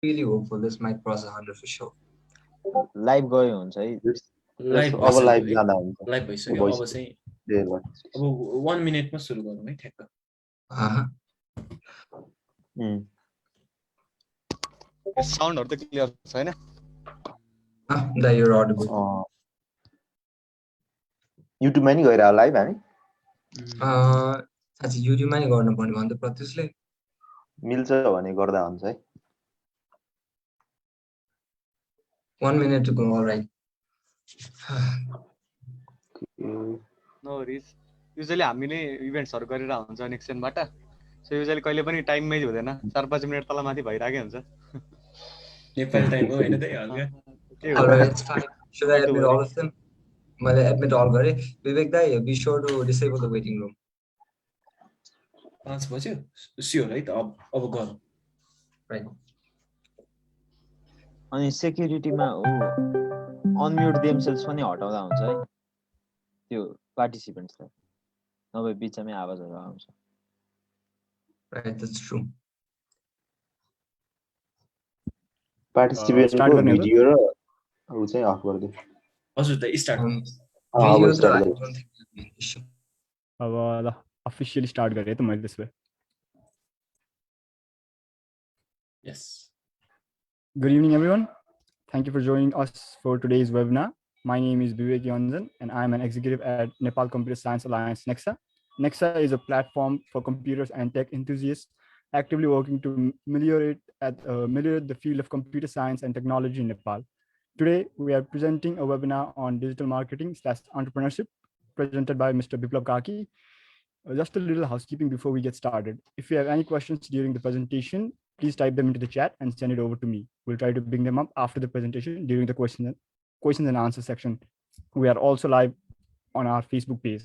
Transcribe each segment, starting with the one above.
really hopeful this might cross 100 for sure. Live गयो हुन्छ है लाइभ अब भइसक्यो लाइभ है जाँदा हुन्छ लाइभ भइसक्यो अब चाहिँ भइसक्यो अब 1 मिनेटमा सुरु गरौँ है ठ्याक्क साउन्डहरु त क्लियर छैन That you're audible. युट्युबमा नि गइरह लाइभ हामी अच्छा युट्युबमा नि गर्नुपर्ने भन्दा प्रत्युषले मिल्छ भने गर्दा हुन्छ है 1 minute to go. All right. No worries usually हामीले इभेन्ट्सहरु गरिरा हुन्छ नेक्सनबाट सो युजुअली कहिले पनि टाइममै हुँदैन 4-5 मिनेट तल माथि भइराकै हुन्छ नेपाली टाइम हो हैन त हल्का All right, it's fine. Should I admit all of them? मैले admit all गरे विवेक दाइ be sure to disable the waiting room. 5 बज्यो स्योर है त अब गरौँ Right. अनि सेक्युरिटीमा अनम्युट देमसेल्स पनि हटाउँदा हुन्छ है त्यो पार्टिसिपेन्ट्सलाई नभए बिचमै आवाजहरु आउँछ Right, that's true. पार्टिसिपेन्टको भिडियो र उ चाहिँ अफ गर्दियौ हजुर त स्टार्ट Video त I don't think will be an issue. अब ल अफिसियली स्टार्ट गरे त मैले त्यसो भए यस Good evening, everyone. Thank you for joining us for today's webinar. My name is Vivek Yonjan, and I'm an executive at Nepal Computer Science Alliance, NEXA. NEXA is a platform for computers and tech enthusiasts actively working to ameliorate the field of computer science and technology in Nepal. Today, we are presenting a webinar on digital marketing/entrepreneurship presented by Mr. Biplab Kaki. Just a little housekeeping before we get started. If you have any questions during the presentation, please type them into the chat and send it over to me. We'll try to bring them up after the presentation during the questions and answer section. We are also live on our Facebook page.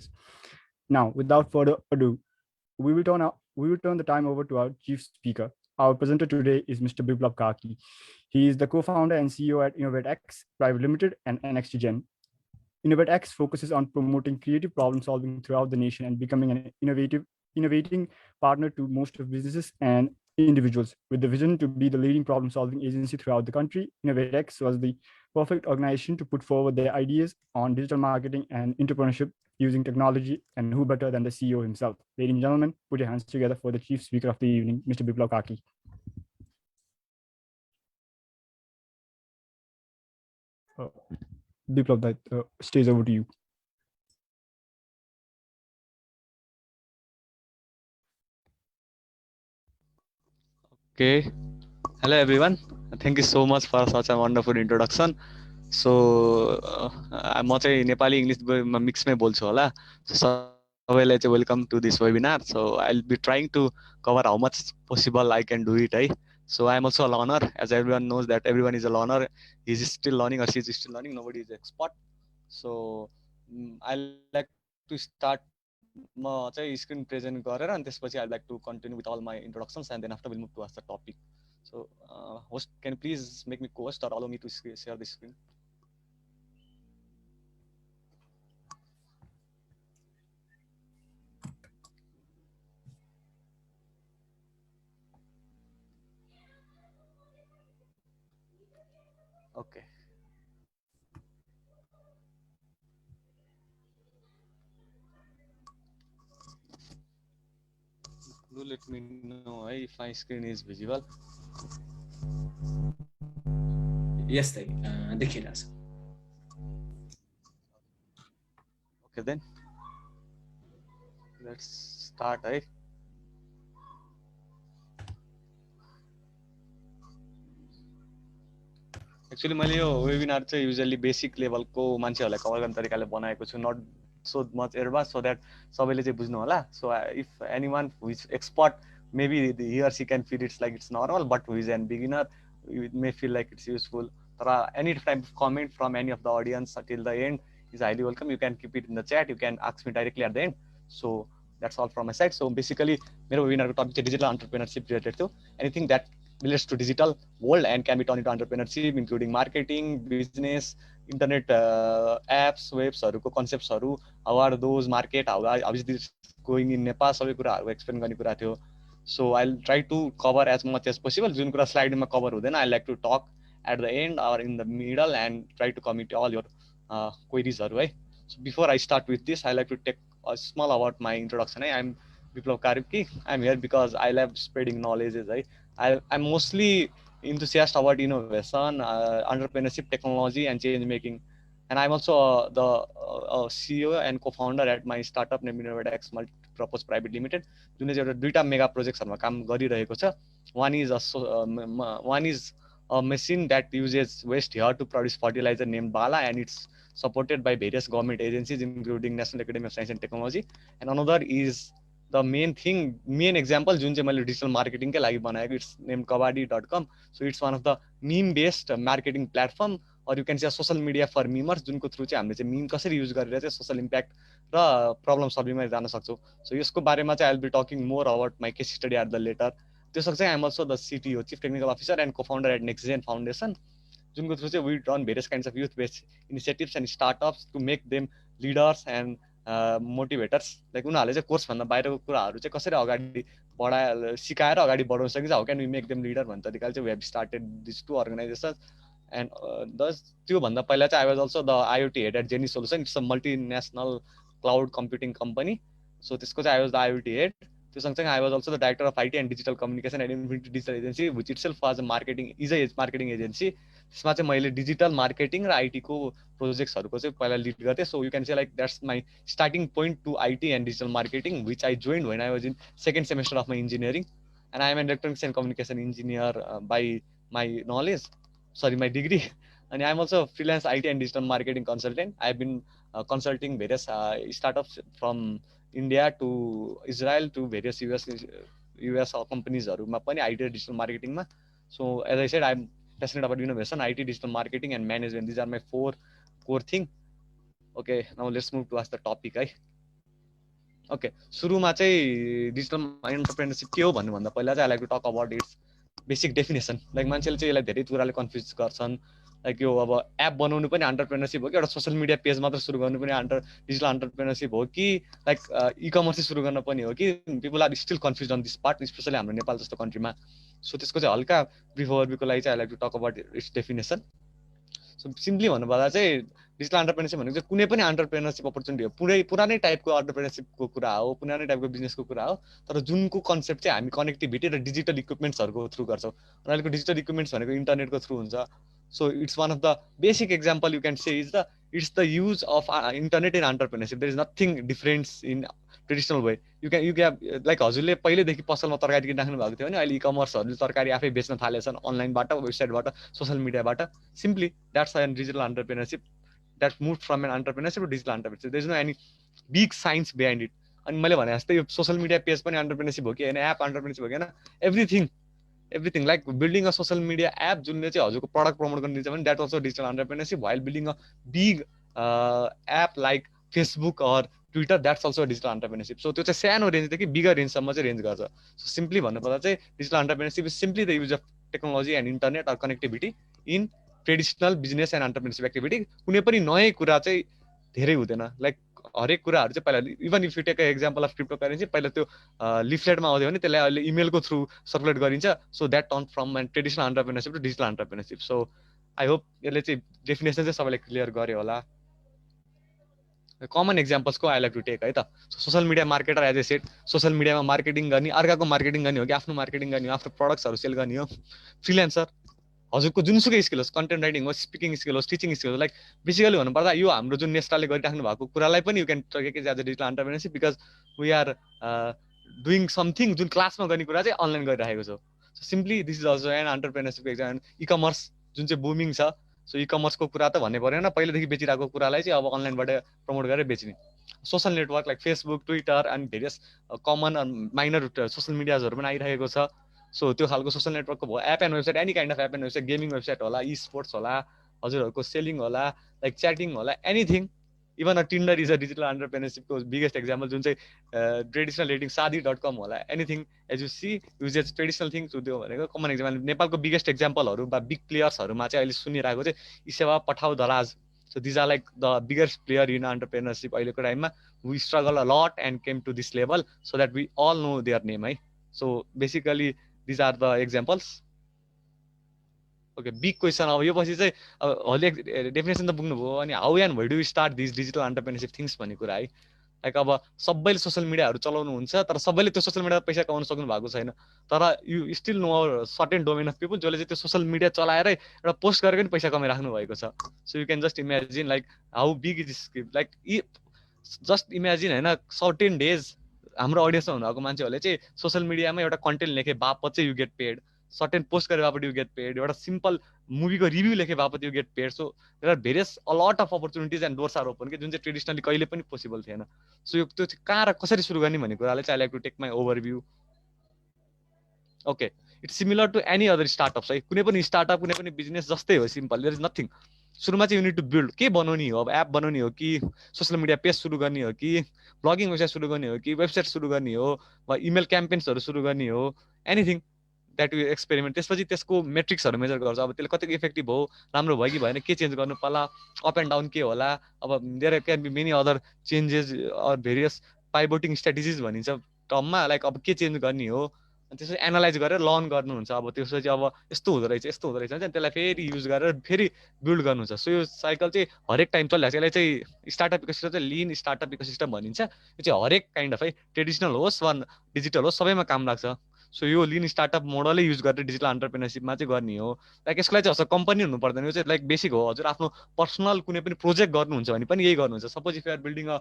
Now, without further ado, we will turn the time over to our chief speaker. Our presenter today is Mr. Biplab Kaki. He is the co-founder and CEO at InnovateX Private Limited and NXTGen. InnovateX focuses on promoting creative problem solving throughout the nation and becoming an innovating partner to most of businesses and individuals. With the vision to be the leading problem solving agency throughout the country, InnovateX was the perfect organization to put forward their ideas on digital marketing and entrepreneurship using technology, and who better than the CEO himself. Ladies and gentlemen, put your hands together for the chief speaker of the evening, Mr. Biplab Kaki. Biplab, that stage over to you. Okay, hello everyone. Thank you so much for such a wonderful introduction. So म चाहिँ Nepali English मिक्समै बोल्छु होला. सबैलाई चाहिँ welcome to this webinar. So I'll be trying to cover how much possible I can do it. So I am also a learner, as everyone knows that everyone is a learner. He is still learning or she is still learning. Nobody is expert. So I like to start म चाहिँ screen present गरेर अनि त्यसपछि I like to continue with all my introductions and then after we'll move towards the topic. So host, can you please make me co-host or allow me to share the screen? Okay. Do let me know if my screen is visible. Yes, देखिरहेछ. Okay then. Let's start. Actually मैले यो webinar चाहिँ usually basic लेभलको मान्छेहरुलाई cover गर्ने तरिकाले बनाएको छु, not so much advanced, so that सबैले चाहिँ बुझ्नु होला. So if anyone who is expert, maybe he or she can feel it's like it's normal, but who is a beginner, it may feel like it's useful. Any type of comment from any of the audience till the end is highly welcome. You can keep it in the chat. You can ask me directly at the end. So that's all from my side. So basically, मेरो वेबिनारको topic चाहिँ digital entrepreneurship related थियो. Anything that relates to digital world and can be turned into entrepreneurship, including marketing, business, internet apps, websहरुको कन्सेप्ट्सहरु, how are those market, how is this going in Nepal, सबै कुराहरु explain गर्ने कुरा थियो. So I'll try to cover as much as possible. जुन कुरा स्लाइडमा cover हुँदैन I like to talk at the end or in the middle and try to commit all your queries हरु है. So before I start with this, I like to take a small about my introduction. I'm Biplav Karipki. I'm here because I love spreading knowledge. I'm mostly enthusiast about innovation, entrepreneurship, technology, and change making. And I'm also the CEO and co-founder at my startup named InnovateX Multipurpose Private Limited. जुन चाहिँ एउटा दुईटा mega प्रोजेक्ट्सहरुमा काम गरिरहेको छ. One is a machine that uses waste here to produce fertilizer named Bala, and it's supported by various government agencies including National Academy of Science and Technology. And another is the main example जुन चाहिँ मैले digital मार्केटिङकै लागि बनाएको, it's named kabadi.com. So it's one of the meme based marketing platform, or you can say social media for memers, जुनको through चाहिँ हामीले चाहिँ meme कसरी युज गरेर चाहिँ सोशल इम्प्याक्ट र प्रब्लम सल्भिङमा जान सक्छौँ. सो यसको बारेमा चाहिँ I'll be talking more about my case study at the later. त्यसको चाहिँ I'm also the CTO, Chief Technical Officer and co-founder at NextGen Foundation, जुनको थ्रु चाहिँ we run various kinds of youth based initiatives and startups to make them leaders and motivators. Like उनीहरूले चाहिँ course भन्दा बाहिरको कुराहरू चाहिँ कसरी अगाडि सिकाएर अगाडि बढाउन सकिन्छ, how can we make them leader भन्ने तरिकाले चाहिँ we have started this to organisation. And त्यो भन्दा पहिला चाहिँ I was also the IoT head at Genie solution. It's a multinational cloud computing company. So त्यसको चाहिँ I was the IoT head. त्यो सँगसँगै I was also the director of IT and digital communication at Infinity digital agency, which itself was a marketing agency. त्यसमा चाहिँ मैले digital marketing र IT को प्रोजेक्ट्सहरूको चाहिँ पहिला लिड गर्थेँ. So you can say like that's my starting point to IT and digital marketing, which I joined when I was in second semester of my engineering. And I am an electronics and communication engineer by my knowledge, my degree. अनि I am also freelance IT and digital marketing consultant. I have been consulting various startups from India to Israel to various US कम्पनीजहरूमा पनि IT र digital मार्केटिङमा. So as I said, I am passionate about innovation, IT, digital marketing, and management. These are my 4 core things. Okay, now let's move towards the topic. Okay, सुरुमा चाहिँ digital entrepreneurship के हो भन्नुभन्दा पहिला चाहिँ I like to talk about its basic definition. Like मान्छेले चाहिँ यसलाई धेरै कुराले कन्फ्युज गर्छन्. लाइक यो अब एप बनाउनु पनि एन्टरप्रेन्योरशिप हो कि एउटा सोशल मिडिया पेज मात्र सुरु गर्नु पनि डिजिटल एन्टरप्रेन्योरशिप हो कि लाइक ई-कमर्स सुरु गर्न पनि हो कि people are still confuse on this part, specially हाम्रो नेपाल जस्तो कन्ट्रीमा. सो त्यसको चाहिँ हल्का ब्रिफ ओभरभ्यूको लागि चाहिँ I like to talk about its definition. So simply भन्नुपर्दा चाहिँ डिजिटल एन्टरप्रेन्योरशिप भनेको चाहिँ कुनै पनि एन्टरप्रेन्योरशिप अपर्च्युनिटी हो. पुरानै टाइपको एन्टरप्रेन्योरशिपको कुरा हो, पुरानै टाइपको बिजनेसको कुरा हो, तर जुनको कन्सेप्ट चाहिँ हामी कनेक्टिभिटी र डिजिटल इक्विपमेन्ट्सहरूको थ्रु गर्छौँ. र अहिलेको डिजिटल इक्विपमेन्ट्स भनेको इन्टरनेटको थ्रु हुन्छ. So it's one of the basic example you can say is it's the use of internet in entrepreneurship. There is nothing different in traditional way. You can like हजुरले पहिलेदेखि पसलमा तरकारी किनिराख्नु भएको थियो भने अहिले ई-कमर्सहरूले तरकारी आफै बेच्न थालेछन् अनलाइनबाट, वेबसाइटबाट, सोशल मिडियाबाट. Simply that's an digital entrepreneurship that move from an entrepreneurship to digital entrepreneurship. There is no any big science behind it. अनि मैले भने जस्तै यो सोशल मिडिया पेज पनि एन्टरप्रेन्योरशिप हो कि होइन, एप एन्टरप्रेन्योरशिप हो कि होइन, everything like building a social media app जुनले चाहिँ हजुरको प्रडक्ट प्रमोट गर्न दिन्छ भने that also digital entrepreneurship. while building a big app like Facebook or Twitter, that's also digital entrepreneurship. So त्यो चाहिँ सानो रेन्जदेखि बिगर रेन्जसम्म चाहिँ रेन्ज गर्छ. सो सिम्पली भन्नुपर्दा चाहिँ digital entrepreneurship is simply the use of technology and internet or connectivity in traditional business and entrepreneurship activity. कुनै पनि नयाँ कुरा चाहिँ धेरै हुँदैन. लाइक हरेक कुराहरू चाहिँ पहिला even if you take example of crypto currency, पहिला त्यो लिफलेटमा आउँथ्यो भने त्यसलाई अहिले इमेलको थ्रु सर्कुलेट गरिन्छ. So that turn from an traditional entrepreneurship to digital entrepreneurship. So I hope यसले चाहिँ डेफिनेसन चाहिँ सबैलाई क्लियर गर्यो होला. कमन एक्जाम्पल्सको आई लाइक टु टेक है त. Social media marketer as a set, social मिडियामा मार्केटिङ गर्ने, अर्काको मार्केटिङ गर्ने हो कि आफ्नो मार्केटिङ गर्ने हो, आफ्नो प्रडक्ट्सहरू सेल गर्ने हो. फ्रिल्यान्सर, हजुरको जुनसुकै स्किल होस्, कन्टेन्ट राइटिङ होस्, स्पिकिङ स्किल होस्, टिचिङ स्किल होस्, लाइक बेसिकली भन्नुपर्दा यो हाम्रो जुन नेस्टाले गरिराख्नु भएको कुरालाई पनि you can take as a digital entrepreneurship because we are doing something जुन क्लासमा गर्ने कुरा चाहिँ अनलाइन गरिरहेको छ. So simply this is also an एन्टरप्रेन्योरशिपको एक्जाम. ई-कमर्स जुन चाहिँ बुमिङ छ, सो ई-कमर्सको कुरा त भन्नै परेन, पहिलेदेखि बेचिरहेको कुरालाई चाहिँ अब अनलाइनबाट प्रमोट गरेर बेच्ने. Social network like Facebook, Twitter and various common minor social मिडियाजहरू पनि आइरहेको छ. सो त्यो खालको सोसल नेटवर्कको भयो, app and website, any kind of app and website, gaming website होला, ई स्पोर्ट्स होला, हजुरहरूको सेलिङ होला, लाइक च्याटिङ होला, anything. Even a Tinder is a digital एन्टरप्रेन्योरशिपको बिगेस्ट एक्जाम्पल जुन चाहिँ ट्रेडिसनल डेटिङ शादी.com होला, anything as you see uses traditional thing to त्यो भनेको कमन एक्जाम्पल. नेपालको बिगेस्ट एक्जाम्पलहरू वा बिग प्लेयर्सहरूमा चाहिँ अहिले सुनिरहेको चाहिँ eSewa, Pathao, Daraz. So these are like the biggest player in entrepreneurship अहिलेको टाइममा. We struggle a lot and came to this level so that we all know their name है. So basically these are the examples okay big question अब यो पछि चाहिँ अब हले definition त पुग्नुभयो अनि how and why do you start this digital entrepreneurship things भन्ने कुरा है लाइक अब सबैले सोसियल मिडियाहरू चलाउनुहुन्छ तर सबैले त्यो सोसियल मिडियामा पैसा कमाउन सक्नु भएको छैन तर you still know certain domain of people जसले चाहिँ त्यो सोसियल मिडिया चलाएरै एउटा पोस्ट गरेर पनि पैसा कमाइराख्नु भएको छ so you can just imagine like how big is like just imagine होइन सर्टेन डेज हाम्रो अडियन्समा हुनुभएको मान्छेहरूले चाहिँ सोसियल मिडियामा एउटा कन्टेन्ट लेखे बापत चाहिँ you get paid certain post गरे बापत यु गेट पेड एउटा सिम्पल मुभीको रिभ्यू लेखे बापत you get paid so there are various a lot of opportunities and doors are open कि जुन चाहिँ ट्रेडिसनली कहिले पनि पोसिबल थिएन सो यो त्यो कहाँ र कसरी सुरु गर्ने भन्ने कुराले चाहिँ I like to take my overview okay it's similar to any other startups है कुनै पनि स्टार्टअप कुनै पनि बिजनेस जस्तै हो सिम्पल देयर इज नथिङ सुरुमा चाहिँ युनिट टु बिल्ड के बनाउने हो अब एप बनाउने हो कि सोसियल मिडिया पेज सुरु गर्ने हो कि ब्लगिङ वेबसाइट सुरु गर्ने हो कि वेबसाइट सुरु गर्ने हो वा इमेल क्याम्पेन्सहरू सुरु गर्ने हो एनिथिङ द्याट यु एक्सपेरिमेन्ट त्यसपछि त्यसको मेट्रिक्सहरू मेजर गर्छ अब त्यसले कतिको इफेक्टिभ हो राम्रो भयो कि भएन के चेन्ज गर्नु पर्ला अप एन्ड डाउन के होला अब there can be many other changes or various pivoting strategies भनिन्छ टर्ममा लाइक अब के चेन्ज गर्ने हो अनि त्यसपछि एनालाइज गरेर लर्न गर्नुहुन्छ अब त्यसपछि अब यस्तो हुँदो रहेछ भने त्यसलाई फेरि युज गरेर फेरि बिल्ड गर्नुहुन्छ सो यो साइकल चाहिँ हरेक टाइम चलिरहेको छ यसलाई चाहिँ स्टार्टअप इकोसिस्टम चाहिँ लिन स्टार्टअप इकोसिस्टम भनिन्छ यो चाहिँ हरेक काइन्ड अफ है ट्रेडिसनल होस् वा डिजिटल होस् सबैमा काम लाग्छ सो यो लिन स्टार्टअप मोडलै युज गरेर डिजिटल एन्टरप्रेनरसिपमा चाहिँ गर्ने हो लाइक यसको लागि चाहिँ हजुर कम्पनी हुनु पर्दैन यो चाहिँ लाइक बेसिक हो हजुर आफ्नो पर्सनल कुनै पनि प्रोजेक्ट गर्नुहुन्छ भने पनि यही गर्नुहुन्छ suppose if you are building a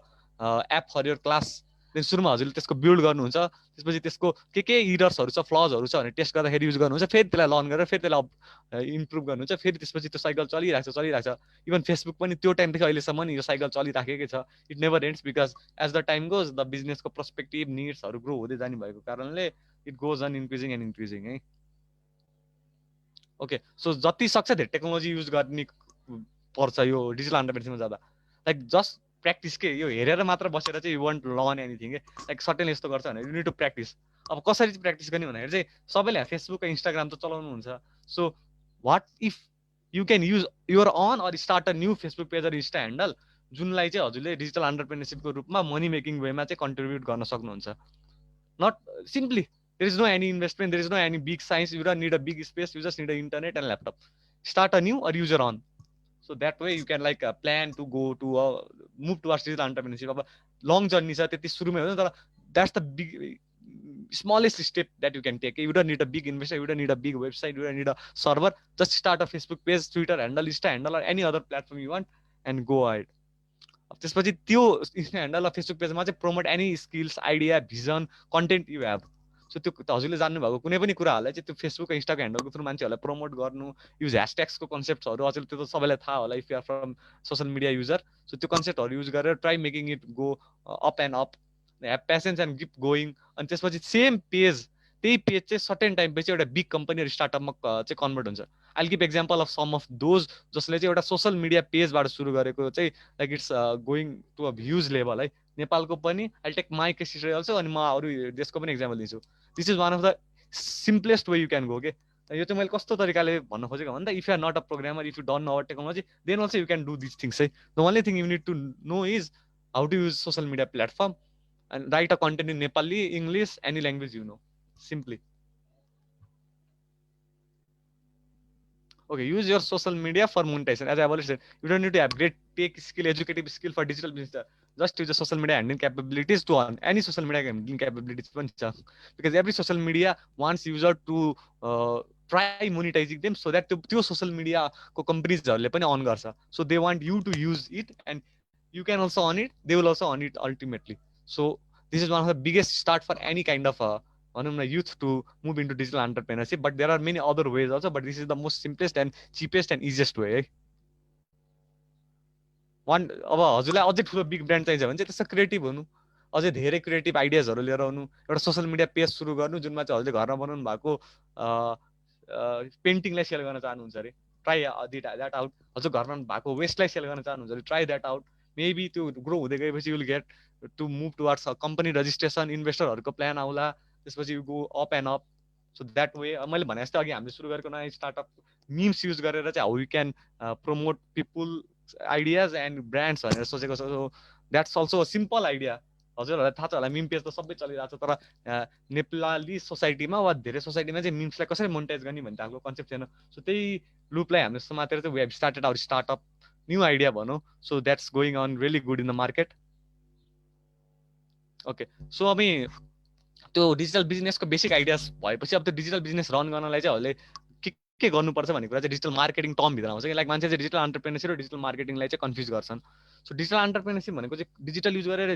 app for your class then सुरुमा हजुरले त्यसको बिल्ड गर्नुहुन्छ त्यसपछि त्यसको के इरर्सहरू छ फ्लजहरू छ भने टेस्ट गर्दाखेरि युज गर्नुहुन्छ फेरि त्यसलाई लर्न गरेर फेरि त्यसलाई इम्प्रुभ गर्नुहुन्छ फेरि त्यसपछि त्यो साइकल चलिरहेको छ इभन फेसबुक पनि त्यो टाइमदेखि अहिलेसम्म यो साइकल चलिराखेकै छ it never ends because as the time goes the बिजनेसको पर्सपेक्टिभ निड्सहरू ग्रो हुँदै जाने भएको कारणले it goes on increasing and increasing है ओके सो जति सक्छ धेरै टेक्नोलोजी युज गर्ने पर्छ यो डिजिटल एन्टरप्रेन्योरसिपमा जाँदा लाइक जस्ट प्र्याक्टिस के यो हेरेर मात्र बसेर चाहिँ यु वन्ट लर्न एनिथिङ के लाइक सर्टेनली यस्तो गर्छ भने यु निड टु प्र्याक्टिस अब कसरी चाहिँ प्र्याक्टिस गर्ने भन्दाखेरि चाहिँ सबैले फेसबुक इन्स्टाग्राम त चलाउनुहुन्छ so what if you can use your own or start a new Facebook page or Insta handle जुनलाई चाहिँ हजुरले डिजिटल एन्टरप्रेन्योरसिपको रूपमा मनी मेकिङ वेमा चाहिँ कन्ट्रिब्युट गर्न सक्नुहुन्छ not simply there is no any investment there is no any big science you don't need a big space you just need a internet and laptop start a new or user on so that way you can like plan to go to move towards digital entrepreneurship अब long journey छ त्यति सुरुमै हुँदैन तर that's the big smallest step that you can take. You don't need a big investor, you don't need a big website, you don't need a server. Just start a Facebook page, Twitter handle, Insta handle, or any other platform you want and go ahead. त्यसपछि त्यो Insta handle or Facebook page मा चाहिँ promote any skills, idea, vision, content you have. So त्यो हजुरले जान्नु भएको कुनै पनि कुराहरूलाई चाहिँ त्यो फेसबुक इन्स्टाको ह्यान्डलको थ्रु मान्छेहरूलाई प्रमोट गर्नु युज ह्यासट्याग्सको कन्सेप्टहरू अझै त्यो त सबैलाई थाहा होला if you are from social media user so त्यो कन्सेप्टहरू युज गरेर try making it go up and up have patience and keep going अनि त्यसपछि सेम पेज त्यही पेज चाहिँ सर्टेन टाइम पछि एउटा बिग कम्पनीहरू स्टार्टअपमा चाहिँ कन्भर्ट हुन्छ I give example of some of those जसले चाहिँ एउटा सोसियल मिडिया पेजबाट सुरु गरेको चाहिँ like it's going to a huge level है नेपालको पनि I take my case history also अनि म अरू देशको पनि एक्जाम्पल दिन्छु this is one of the simplest way you can go के यो चाहिँ मैले कस्तो तरिकाले भन्न खोजेको भन्दा if you are not a programmer if you don't know our technology then also you can do this things है the only thing you need to know is how to use social media platform and write a content in Nepali English any language you know simply okay use your social media for monetization as I already said you don't need to have great tech skill educative skill for digital business just use the social media handling capabilities to earn any social media handling capabilities because every social media wants user to try monetizing them so that त्यो social media को companies हरुले पनि on गर्छ so they want you to use it and you can also earn it they will also earn it ultimately so this is one of the biggest start for any kind of youth to move into digital entrepreneurship but there are many other ways also but this is the most simplest and cheapest and easiest way one अब हजुरलाई अझै ठुलो big brand चाहिन्छ भने चाहिँ त्यसमा creative हुनु अझै धेरै क्रिएटिभ आइडियाजहरु लिएर आउनु एउटा सोशल मिडिया पेज सुरु गर्नु जुनमा चाहिँ हजुरले घरमा बनाउनु भएको पेन्टिङलाई सेल गर्न चाहनुहुन्छ अरे ट्राई द्याट आउट हजुर घरमा भएको वेस्टलाई सेल गर्न चाहनुहुन्छ अरे ट्राई द्याट आउट मेबी त्यो ग्रो हुँदै गएपछि you will get to move towards company registration इन्भेस्टरहरुको प्लान आउला त्यसपछि you go up and up so that way मैले भने जस्तै अघि हामीले सुरु गरेको नयाँ स्टार्टअप मिम्स युज गरेर चाहिँ how you can promote people ideas and brands भनेर सोचेको छ so that's also a simple idea हजुरहरूलाई थाहा छ होला मिम पेज त सबै चलिरहेको छ तर नेपाली सोसाइटीमा वा धेरै सोसाइटीमा चाहिँ मिम्सलाई कसरी मोनिटाइज गर्ने भन्ने खालको कन्सेप्ट छैन सो त्यही लुपलाई हामीले समातेर चाहिँ we have started our startup new idea भनौँ so that's going on really good in the market okay so अब त्यो डिजिटल बिजनेसको बेसिक आइडियाज भएपछि अब त्यो डिजिटल बिजनेस रन गर्नलाई चाहिँहरूले के गर्नुपर्छ भन्ने कुरा चाहिँ डिजिटल मार्केटिङ टर्मभित्र आउँछ कि लाइक मान्छे चाहिँ डिजिटल अन्टरप्रेनरसिप र डिजिटल मार्केटिङलाई चाहिँ कन्फ्युज गर्छन् सो डिजिटल अन्टरप्रेनरसिप भनेको चाहिँ डिजिटल युज गरेर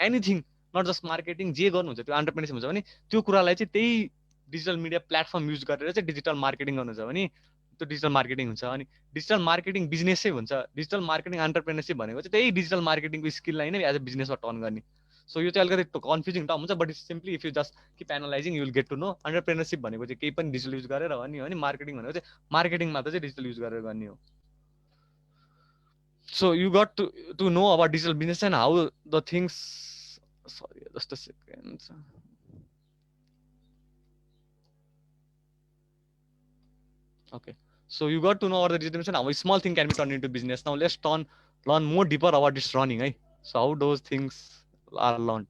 एनिथिङ नट जस्ट मार्केटिङ जे गर्नुहुन्छ त्यो अन्टरप्रेनरसिप हुन्छ भने त्यो कुरालाई चाहिँ त्यही डिजिटल मिडिया प्लेटफर्म युज गरेर चाहिँ डिजिटल मार्केटिङ गर्नुहुन्छ भने त्यो डिजिटल मार्केटिङ हुन्छ अनि डिजिटल मार्केटिङ बिजनेसै हुन्छ डिजिटल मार्केटिङ अन्टरप्रेनरसिप भनेको चाहिँ त्यही डिजिटल मार्केटिङको स्किललाई नै एज अ बिजनेसमा टर्न गर्ने सो यो चाहिँ अलिकति कन्फ्युजिङ टर्म हुन्छ but it's simply if you just keep analysing you will get to know entrepreneurship भनेको चाहिँ केही पनि डिजिटल युज गरेर हो नि मार्केटिङ भनेको चाहिँ मार्केटिङमा त चाहिँ डिजिटल युज गरेर गर्ने हो so you got to know about digital business and how the things sorry just a second okay so you got to know about the digital business and how a small thing can be turned into business now let's learn more deeper about its running right so how those things are learned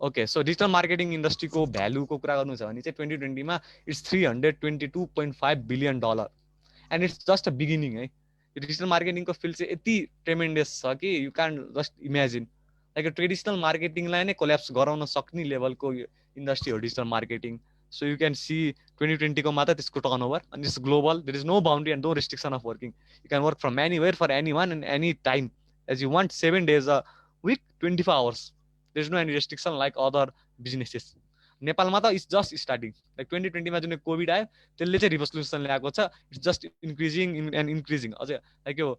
okay so digital marketing industry को value को कुरा गर्नु छ भने चाहिँ 2020 मा it's $322.5 billion and it's just a beginning है यो डिजिटल मार्केटिङ को फिल्ड चाहिँ यति ट्रेमेन्डस छ कि you can just imagine like traditional मार्केटिङलाई नै कोल्याप्स गराउन सक्ने लेभलको इन्डस्ट्री हो digital marketing So you can see 2020 ko mata त्यसको turnover and it's global. There is no boundary and no restriction of working. You can work from anywhere for anyone and any time as you want 7 days a week 24 hours. There is no any restriction like other businesses. नेपालमा त it's just starting like 2020 मा जुन covid आयो त्यसले चाहिँ revolution ल्याएको छ it's just increasing and increasing अझै लाइक यो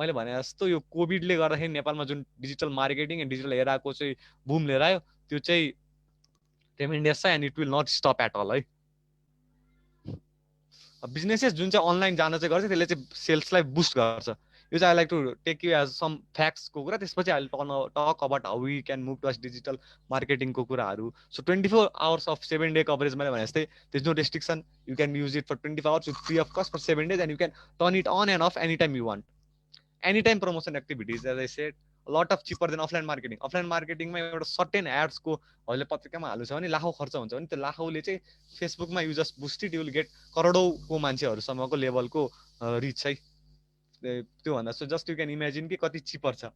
मैले भने जस्तो यो कोभिडले गर्दाखेरि नेपालमा जुन डिजिटल मार्केटिङ एन्ड डिजिटल एराको चाहिँ बुम लिएर आयो त्यो चाहिँ ट्रेमेन्डस छ and it will not stop at all है बिजनेसेस जुन चाहिँ अनलाइन जान चाहिँ गर्छ त्यसले चाहिँ सेल्सलाई बुस्ट गर्छ यो चाहिँ I like to take you as some फ्याक्ट्सको कुरा त्यसपछि I talk about how we can move towards digital मार्केटिङको कुराहरू so 24 hours of 7 day coverage मैले भने जस्तै there is no restriction you can use it for 24 hours with free of cost for 7 days and you can turn it on and off any time you want any time promotion activities as I said lot of cheaper than offline मार्केटिङमा एउटा certain एड्सकोहरूले पत्रिकामा हाल्नु छ भने लाखौँ खर्च हुन्छ भने त्यो लाखौँले चाहिँ फेसबुकमा you just boosted you will get करोडौँको मान्छेहरूसम्मको लेभलको रिच है त्योभन्दा so just you can imagine कि कति चिपर छ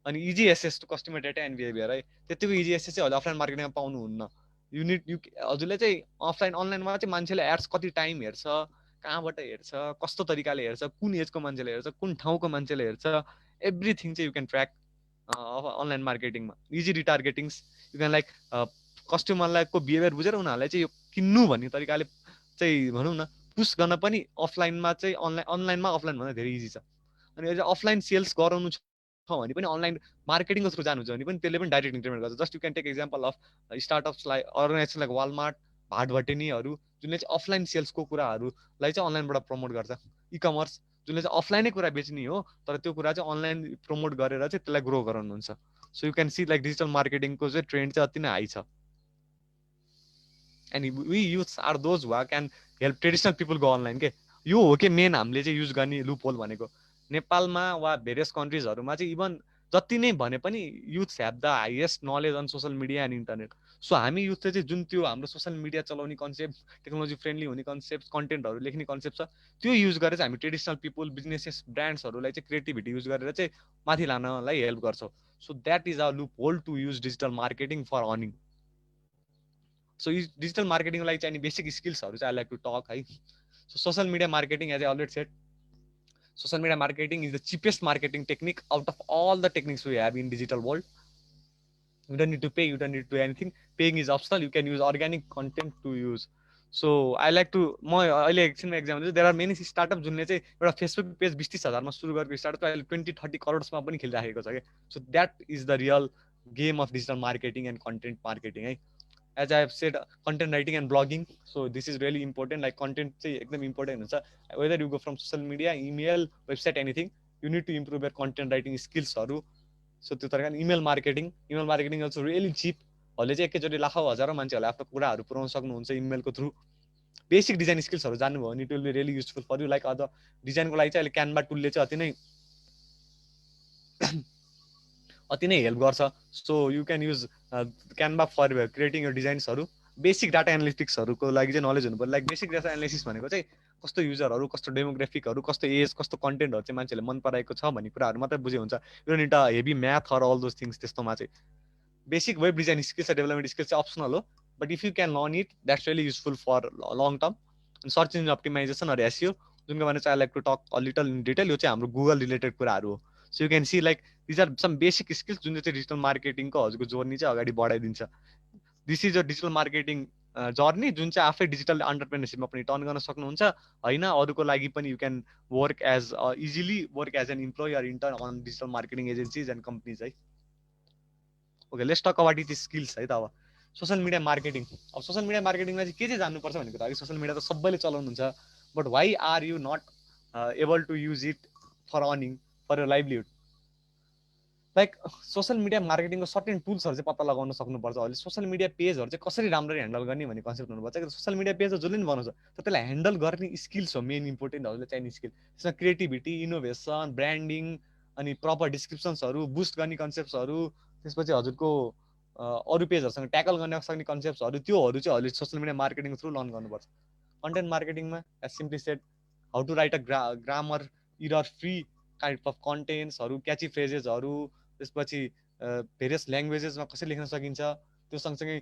अनि easy access to customer data and behaviour है त्यतिको इजी एसेस चाहिँ अहिले अफलाइन मार्केटिङमा पाउनुहुन्न हजुरले चाहिँ अनलाइनमा चाहिँ मान्छेले एड्स कति टाइम हेर्छ कहाँबाट हेर्छ कस्तो तरिकाले हेर्छ कुन एजको मान्छेले हेर्छ कुन ठाउँको मान्छेले हेर्छ एभ्रिथिङ चाहिँ यु क्यान ट्र्याक अनलाइन मार्केटिङमा इजी रिटार्गेटिङ्स यु क्यान लाइक कस्टमरलाई को बिहेभियर बुझेर उनीहरूलाई चाहिँ यो किन्नु भन्ने तरिकाले चाहिँ भनौँ न पुस गर्न पनि अफलाइनमा चाहिँ अनलाइनमा अफलाइनभन्दा धेरै इजी छ अनि अफलाइन सेल्स गराउनु छ भने पनि अनलाइन मार्केटिङको थ्रु जानुहुन्छ भने पनि त्यसले पनि डाइरेक्ट इन्टरमेन्ट गर्छ just you can take example of startups like organization like Walmart भाटभटेनीहरू जुनले चाहिँ अफलाइन सेल्सको कुराहरूलाई चाहिँ अनलाइनबाट प्रमोट गर्छ इ कमर्स जुनले चाहिँ अफलाइनै कुरा बेच्ने हो तर त्यो कुरा चाहिँ अनलाइन प्रमोट गरेर चाहिँ त्यसलाई ग्रो गराउनुहुन्छ so you can see like digital मार्केटिङको चाहिँ ट्रेन्ड चाहिँ अति नै हाई छ and we youths are those who can help traditional people go online के यो हो कि मेन हामीले चाहिँ युज गर्ने लुप होल भनेको नेपालमा वा भेरियस कन्ट्रिजहरूमा चाहिँ इभन जति नै भने पनि youths have the highest knowledge on social media and internet so हामी युथले चाहिँ जुन त्यो हाम्रो सोसल मिडिया चलाउने कन्सेप्ट टेक्नोलोजी फ्रेन्डली हुने कन्सेप्ट कन्टेन्टहरू लेख्ने कन्सेप्ट छ त्यो युज गरेर चाहिँ हामी ट्रेडिसनल पिपल बिजनेसेस ब्रान्ड्सहरूलाई चाहिँ क्रिएटिभिटी युज गरेर चाहिँ माथि लानलाई हेल्प गर्छौँ so that is a loophole to use digital marketing for earning so digital मार्केटिङको लागि चाहिने बेसिक स्किल्सहरू चाहिँ आई लाइक टु टक है so social media marketing as I already said social media marketing is the cheapest marketing technique out of all the techniques we have in digital world. You don't need to pay, you don't need to do anything. Paying is optional. You can use organic content to use. So I like to अहिले एकछिनमा example there are many startups जुनले चाहिँ एउटा Facebook page 20-30 मा सुरु गरेको startup अहिले 20-30 करोडमा पनि खेलिराखेको छ के so that is the real game of digital marketing and content marketing है as I have said content writing and blogging so this is really important like content चाहिँ एकदम important हुन्छ whether you go from social media email website anything you need to improve your content writing skills हरु so त्यो तरिकाले email marketing also really cheapहरूले चाहिँ एकैचोटी लाखौँ हजारौं मान्छेहरुलाई आफ्नो कुराहरु पुर्याउन सक्नुहुन्छ इमेलको थ्रु बेसिक डिजाइन स्किल्सहरु जान्नुभयो भने it will be really useful for you like other डिजाइनको लागि चाहिँ अहिले क्यानभा टुलले चाहिँ अति नै अति नै हेल्प गर्छ. So you can use Canva for creating your डिजाइन्सहरू. बेसिक डाटा एनालिटिक्सहरूको लागि चाहिँ नलेज हुनु पर्यो. लाइक बेसिक डाटा एनालिसिस भनेको चाहिँ कस्तो युजरहरू, कस्तो डेमोग्राफिकहरू, कस्तो एज, कस्तो कन्टेन्टहरू चाहिँ मान्छेले मन पराएको छ भन्ने कुराहरू मात्रै बुझे हुन्छ. यो नि त heavy math or all those things त्यस्तोमा चाहिँ बेसिक वेब डिजाइन स्किल्स र डेभलपमेन्ट स्किल्स चाहिँ अप्सनल हो. But if you can learn it that's really useful for long term. Search engine optimisation or SEO, जुनको बारेमा चाहिँ I like to talk a little in detail. यो चाहिँ हाम्रो Google related कुराहरू हो. So you can see like these are some basic skills जुन चाहिँ डिजिटल मार्केटिङको हजुरको जर्नी चाहिँ अगाडि बढाइदिन्छ. This is a digital marketing journey जुन चाहिँ आफै डिजिटल अन्टरप्रेनरसिपमा पनि टर्न गर्न सक्नुहुन्छ होइन. अरूको लागि पनि you can work as easily work as an employee or intern on digital marketing agencies and companies है. Okay, let's talk about it skills है त. अब सोसियल मिडिया मार्केटिङ. अब सोसियल मिडिया मार्केटिङमा चाहिँ के चाहिँ जान्नुपर्छ भनेको त, सोसियल मिडिया त सबैले चलाउनुहुन्छ, but why are you not able to use it for earning, for your livelihood? Like social media मार्केटिङको सर्टेन टुल्सहरू चाहिँ पत्ता लगाउन सक्नुपर्छ. अहिले सोसियल मिडिया पेजहरू चाहिँ कसरी राम्ररी ह्यान्डल गर्ने भन्ने कन्सेप्ट हुनुपर्छ. सोसियल मिडिया पेज जसले पनि बनाउँछ तर त्यसलाई ह्यान्डल गर्ने स्किल्स हो मेन इम्पोर्टेन्ट हजुरले चाहिने स्किल. त्यसमा क्रिएटिभिटी, इनोभेसन, ब्रान्डिङ, अनि प्रपर डिस्क्रिप्सन्सहरू, बुस्ट गर्ने कन्सेप्ट्सहरू, त्यसपछि हजुरको अरू पेजहरूसँग ट्याकल गर्न सक्ने कन्सेप्ट्सहरू, त्योहरू चाहिँ अहिले social media marketing through learn गर्नुपर्छ. कन्टेन्ट मार्केटिङमा as simply said how to write a grammar error free kind of कन्टेन्ट्सहरू, क्याची फ्रेजेसहरू, त्यसपछि भेरियस ल्याङ्ग्वेजेसमा कसरी लेख्न सकिन्छ, त्यो सँगसँगै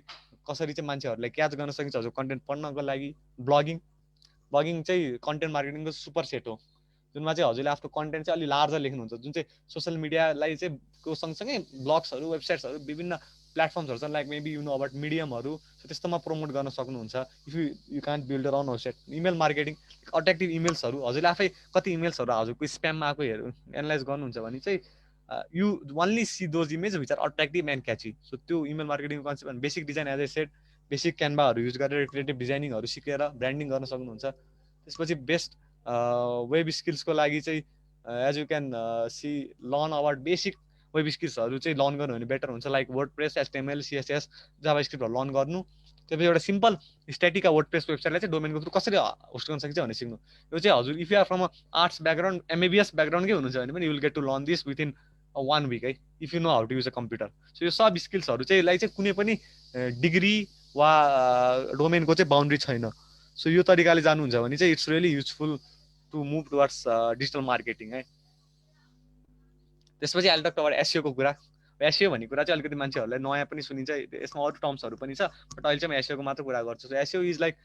कसरी चाहिँ मान्छेहरूलाई क्याच गर्न सकिन्छ हजुर कन्टेन्ट पढ्नको लागि. ब्लगिङ चाहिँ कन्टेन्ट मार्केटिङको सुपर सेट हो, जुनमा चाहिँ हजुरले आफ्नो कन्टेन्ट चाहिँ अलिक लार्जर लेख्नुहुन्छ, जुन चाहिँ सोसियल मिडियालाई चाहिँ को सँगसँगै ब्लग्सहरू, वेबसाइट्सहरू, विभिन्न प्लेटफर्म्सहरू छन् like maybe you know about मिडियमहरू, त्यस्तोमा प्रमोट गर्न सक्नुहुन्छ. If you can't build or own website. Email marketing, attractive इमेल्सहरू, हजुरले आफै कति इमेल्सहरू हजुरको स्प्याममा आएको एनालाइज गर्नुहुन्छ भने चाहिँ you only see those images which are attractive and catchy. So त्यो इमेल मार्केटिङ कन्सेप्ट अनि basic design as I said basic क्यानभाहरू युज गरेर क्रिएटिभ डिजाइनिङहरू सिकेर ब्रान्डिङ गर्न सक्नुहुन्छ. त्यसपछि बेस्ट वेब स्किल्सको लागि चाहिँ as you can see learn about basic web स्किल्सहरू चाहिँ लर्न गर्नु भने बेटर हुन्छ. लाइक वर्डप्रेस, एचटिएमएल, सिएसएस, जाभास्क्रिप्टहरू लर्न गर्नु. त्यसपछि एउटा सिम्पल स्ट्याटिका वर्डप्रेस वेबसाइटलाई चाहिँ डोमेनको थ्रु कसरी होस्ट गर्न सकिन्छ भनेर सिक्नु. यो चाहिँ हजुर if you are from arts background, MBBS ब्याकग्राउन्डकै हुनुहुन्छ भने पनि you will get to learn this within 1 week है, if you know how to use a computer. So यो सब स्किल्सहरू चाहिँ यसलाई चाहिँ कुनै पनि डिग्री वा डोमेनको चाहिँ बााउन्ड्री छैन. सो यो तरिकाले जानुहुन्छ भने चाहिँ it's really useful to move towards digital marketing है. त्यसपछि अहिले टक अबाउट एसइओको कुरा. एसइओ भन्ने कुरा चाहिँ अलिकति मान्छेहरूलाई नयाँ पनि सुनिन्छ, यसमा अरू टर्म्सहरू पनि छ, बट अहिले चाहिँ म एसइओको मात्र कुरा गर्छु. सो एसइओ इज लाइक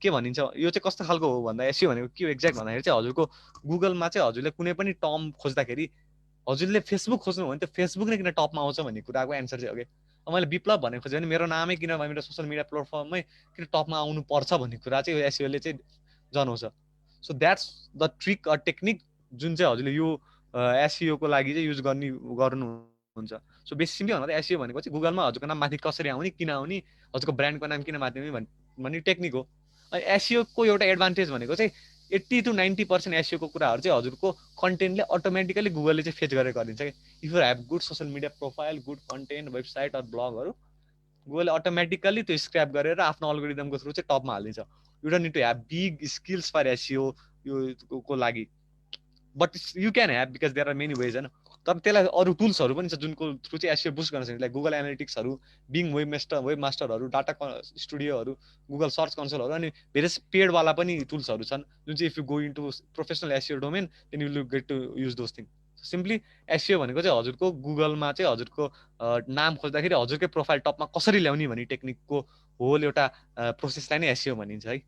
के भनिन्छ, यो चाहिँ कस्तो खालको हो भन्दा एसइओ भनेको के हो एक्ज्याक्ट भन्दाखेरि चाहिँ हजुरको गुगलमा चाहिँ हजुरले कुनै पनि टर्म खोज्दाखेरि हजुरले फेसबुक खोज्नु भने त फेसबुक नै किन टपमा आउँछ भन्ने कुराको एन्सर चाहिँ हो कि. मैले विप्लव भनेर खोजेँ भने मेरो नामै किन मेरो सोसियल मिडिया प्लेटफर्ममै किन टपमा आउनु पर्छ भन्ने कुरा चाहिँ एसइओले चाहिँ जनाउँछ. So that's the trick or technique जुन चाहिँ हजुरले यो एसइओको लागि चाहिँ युज गर्नुहुन्छ. सो बेसिकली भन्दा एसइओ भनेको चाहिँ गुगलमा हजुरको नाम माथि कसरी आउने, किन आउने, हजुरको ब्रान्डको नाम किन माथि आउने भन्ने टेक्निक हो. अनि एसइओको एउटा एडभान्टेज भनेको चाहिँ 80 to 90% एसइओको कुराहरू चाहिँ हजुरको कन्टेन्टले अटोमेटिकली गुगलले चाहिँ फेच गरेर गरिदिन्छ कि. If you have good social media profile, good content, website or ब्लगहरू, गुगलले अटोमेटिकली त्यो स्क्रैप गरेर आफ्नो अल्गोरिदमको थ्रु चाहिँ टपमा हालिदिन्छ. You don't need to have big skills for SEO यो को लागि, but you can have because there are many ways होइन. तर त्यसलाई अरू टुल्सहरू पनि छ जुनको थ्रु चाहिँ एसइओ बुस्ट गर्न सकिन्छ. लाइक गुगल एनालिटिक्सहरू, बिङ वेबमास्टरहरू, डाटा स्टुडियोहरू, गुगल सर्च कन्सोलहरू, अनि भेरियस पेडवाला पनि टुल्सहरू छन् जुन चाहिँ if you go into professional SEO domain then you will get to use those thing. Simply SEO भनेको चाहिँ हजुरको गुगलमा चाहिँ हजुरको नाम खोज्दाखेरि हजुरकै प्रोफाइल टपमा कसरी ल्याउने भन्ने टेक्निकको होल एउटा प्रोसेसलाई नै एसइओ भनिन्छ है.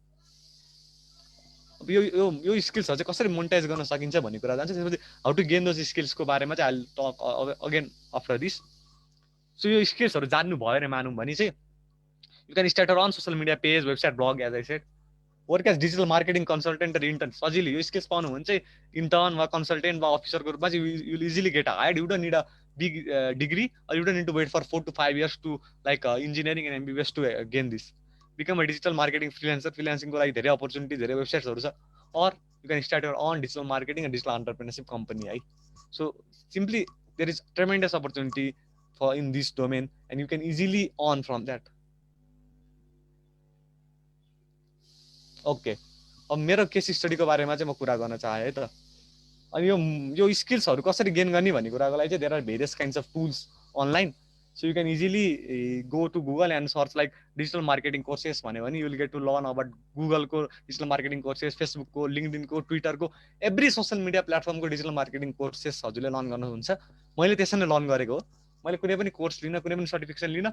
यो स्किल्सहरू चाहिँ कसरी मोनिटाइज गर्न सकिन्छ भन्ने कुरा जान्छ. त्यसपछि हाउ टु गेन दोज स्किल्सको बारेमा चाहिँ I talk again after this. So यो स्किल्सहरू जान्नु भयो भने मानौँ भने चाहिँ you can start on social media page, website, blog as I said, work as digital marketing consultant र इन्टर्न. सजिलै यो स्किल्स पाउनु भने चाहिँ इन्टर्न वा कन्सल्टेन्ट वा अफिसरको रूपमा चाहिँ you will easily get hired. You don't need a big degree or you don't need to wait for 4 to 5 years to like engineering and MBBS to gain this. Become a digital marketing freelancer. Freelancing को लागि धेरै opportunity, धेरै websites छ. Or you can start your own digital marketing and digital entrepreneurship company है. So simply there is tremendous opportunity for in this domain and you can easily earn from that. Okay. अब मेरो case स्टडीको बारेमा चाहिँ म कुरा गर्न चाहे है त. अनि यो स्किल्सहरू कसरी गेन गर्ने भन्ने कुराको लागि चाहिँ there are various kinds of tools online. So you can easily go to Google and search like digital marketing courses भन्यो भने you will get to learn about Google को digital marketing courses, Facebook को, LinkedIn को, Twitter को, every social media platform को digital marketing courses हजुरले learn गर्नुहुन्छ. मैले त्यसरी नै लर्न गरेको हो. मैले कुनै पनि कोर्स लिन, कुनै पनि सर्टिफिकेसन लिन,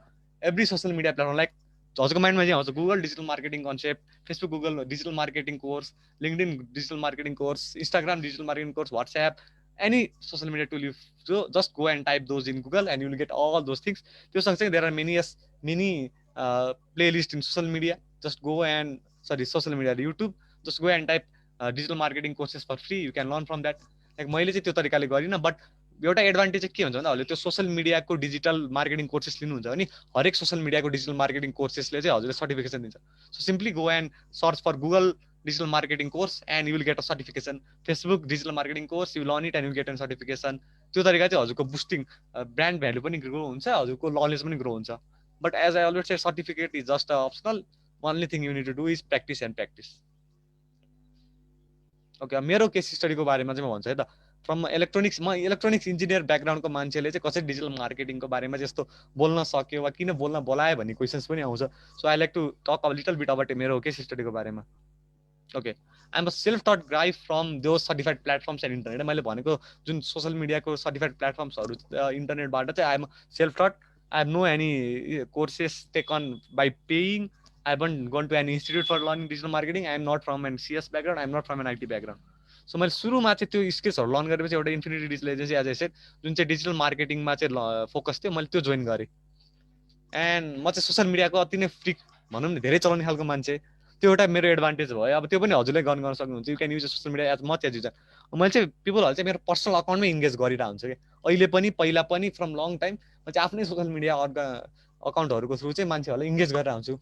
every social media platform like हजुरको माइन्डमा चाहिँ आउँछ Google digital marketing concept, Facebook Google digital marketing course, LinkedIn digital marketing course, Instagram digital marketing course, WhatsApp, any social media tool you just go and type those in Google and you will get all those things. त्यो सँगसँगै there are many playlist in social media. Just go and social media YouTube. Just go and type digital marketing courses for free. You can learn from that. Like मैले चाहिँ त्यो तरिकाले गरिन, but एउटा advantage चाहिँ के हुन्छ भन्दा हजुरले त्यो सोशल मिडियाको डिजिटल मार्केटिङ कोर्सेस लिनुहुन्छ भने हरेक सोशल मिडियाको डिजिटल मार्केटिङ कोर्सेसले चाहिँ हजुरले सर्टिफिकेसन दिन्छ. So simply go and search for Google digital marketing course and you will get a certification. Facebook digital marketing course, you learn it and you will get a certification. त्यो तरिका चाहिँ हजुरको boosting brand value पनि grow हुन्छ, हजुरको knowledge पनि grow हुन्छ. But as I always say certificate is just optional. Only thing you need to do is practice and practice. Okay, मेरो केस स्टडीको बारेमा चाहिँ म भन्छु है त. फ्रम इलेक्ट्रोनिक्स इन्जिनियर ब्याकग्राउन्डको मान्छेले चाहिँ कसरी डिजिटल मार्केटिङको बारेमा चाहिँ यस्तो बोल्न सक्यो वा किन बोल्न बोलायो भन्ने क्वेसन्स पनि आउँछ. So I like to talk a little bit about मेरो केस स्टडीको बारेमा. Okay, I'm a self-taught guy from those certified platforms and internet. मैले भनेको जुन सोशल मिडियाको सर्टिफाइड प्लेटफर्म्सहरू इन्टरनेटबाट चाहिँ I am self-taught. I have no any courses taken by paying. I haven't gone to any institute for learning digital marketing. I am not from an CS background. I am not from an IT background. So मैले सुरुमा चाहिँ त्यो स्किल्सहरू learn गरेपछि एउटा Infinity digital Agency as I said जुन चाहिँ digital मार्केटिङमा चाहिँ focus थियो, मैले त्यो जोइन गरेँ. एन्ड म चाहिँ सोशल मिडियाको अति नै फ्रिक भनौँ न, धेरै चलाउने खालको मान्छे. त्यो एउटा मेरो एडभान्टेज भयो. अब त्यो पनि हजुरले गर्न सक्नुहुन्छ. You can use social media as much as you can. मैले चाहिँ पिपलहरू चाहिँ मेरो पर्सनल अकाउन्टमै इन्गेज गरिरहेको हुन्छ कि अहिले पनि, पहिला पनि, फ्रम लङ टाइम म चाहिँ आफ्नै सोशल मिडिया अकाउन्टहरूको थ्रु चाहिँ मान्छेहरूलाई इन्गेज गरेर हुन्छु.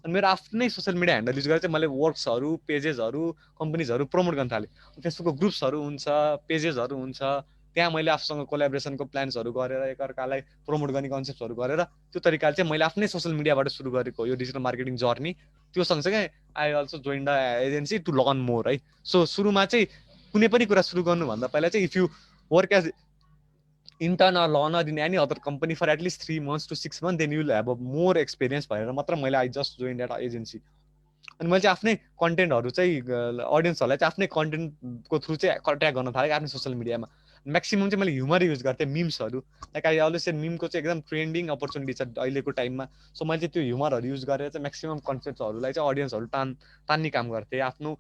अनि मेरो आफ्नै सोशल मिडिया ह्यान्डल युज गरेर चाहिँ मैले वर्क्सहरू, पेजेसहरू, कम्पनीजहरू प्रमोट गर्न थालेँ. फेसबुकको ग्रुप्सहरू हुन्छ, पेजेसहरू हुन्छ, त्यहाँ मैले आफूसँग कोलाबोरेसनको प्लान्सहरू गरेर एकअर्कालाई प्रमोट गर्ने कन्सेप्टहरू गरेर त्यो तरिकाले चाहिँ मैले आफ्नै सोशल मिडियाबाट सुरु गरेको यो डिजिटल मार्केटिङ जर्नी. त्यो सँगसँगै I also join the agency to learn more है. सो सुरुमा चाहिँ कुनै पनि कुरा सुरु गर्नुभन्दा पहिला चाहिँ if you work as intern or learner in any other company for at least 3 months to 6 months, then you will have a more experience भनेर मात्र मैले I just join that agency. अनि मैले चाहिँ आफ्नै कन्टेन्टहरू चाहिँ अडियन्सहरूलाई चाहिँ आफ्नै कन्टेन्टको थ्रु चाहिँ कन्ट्याक्ट गर्न थालेँ आफ्नै सोसियल मिडियामा. म्याक्सिमम् चाहिँ मैले ह्युमर युज गर्थेँ, मिम्सहरू. लाइक आई अलवेज से मिमको चाहिँ एकदम ट्रेन्डिङ अपर्च्युनिटी छ अहिलेको टाइममा. सो मैले चाहिँ त्यो ह्युमरहरू युज गरेर चाहिँ म्याक्सिमम् कन्सेप्टहरूलाई चाहिँ अडियन्सहरू तान्ने काम गर्थेँ आफ्नो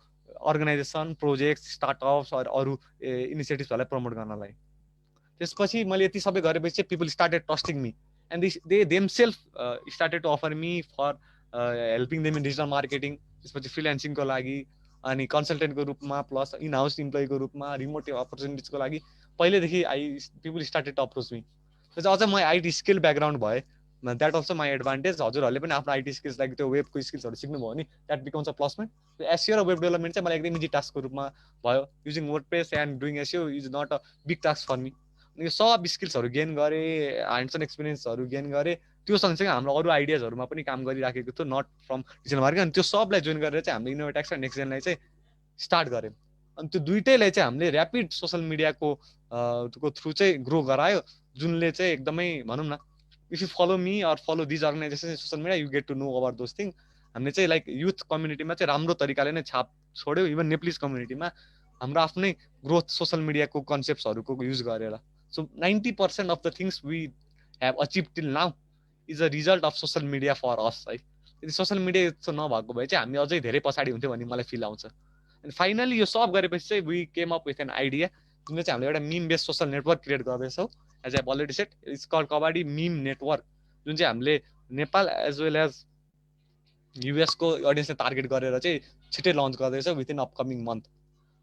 अर्गनाइजेसन, प्रोजेक्ट, स्टार्टअप्स अरू इनिसिएटिभ्सहरूलाई प्रमोट गर्नलाई. त्यसपछि मैले यति सबै गरेपछि चाहिँ people started trusting me and they themselves started to offer me for helping them in digital marketing. त्यसपछि फ्रिल्यान्सिङको लागि अनि कन्सल्टेन्टको रूपमा प्लस इन हाउस इम्प्लोइको रूपमा रिमोट अपर्च्युनिटिजको लागि पहिलेदेखि people started to approach me. त्यसपछि अझ म आइटी स्किल ब्याकग्राउन्ड भए, द्याट अल्सो माई एडभान्टेज. हजुरहरूले पनि आफ्नो आइटी स्किल्स लाइक त्यो वेबको स्किल्सहरू सिक्नुभयो भने that becomes a plus point. SEO र वेब डेभलपमेन्ट चाहिँ मलाई एकदम इजी टास्कको रूपमा भयो. Using WordPress and doing SEO is not a big task for me. यो सब स्किल्सहरू गेन गरेँ, ह्यान्ड्स अन एक्सपिरियन्सहरू गेन गरेँ. त्यो सँगसँगै हाम्रो अरू आइडियाजहरूमा पनि काम गरिराखेको थियो, नट फ्रम डिजिटल मार्केटिङ. अनि त्यो सबलाई जोइन गरेर चाहिँ हामीले इनोभेटेक्स र नेक्स्टजेनलाई चाहिँ स्टार्ट गऱ्यौँ. अनि त्यो दुइटैलाई चाहिँ हामीले ऱ्यापिड सोसल मिडियाको थ्रु चाहिँ ग्रो गरायो, जुनले चाहिँ एकदमै भनौँ न, if you follow me or follow these organisation social media you get to know about those thing. हामीले चाहिँ लाइक युथ कम्युनिटीमा चाहिँ राम्रो तरिकाले नै छाप छोड्यौँ. इभन नेप्लिज कम्युनिटीमा हाम्रो आफ्नै ग्रोथ सोसल मिडियाको कन्सेप्ट्सहरूको युज गरेर. So 90% of the things we have achieved till now is a result of social media for us. है, यदि सोसल मिडिया यस्तो नभएको भए चाहिँ हामी अझै धेरै पछाडि हुन्थ्यो भन्ने मलाई फिल आउँछ. अनि फाइनली यो सब गरेपछि चाहिँ we came up with an idea जुन चाहिँ हामीले एउटा meme based social network create गर्दैछौँ. As I already said it's called Kabaddi meme network, जुन चाहिँ हामीले नेपाल एज वेल एज युएसको अडियन्सलाई टार्गेट गरेर चाहिँ छिट्टै लन्च गर्दैछौँ विथ इन अपकमिङ मन्थ.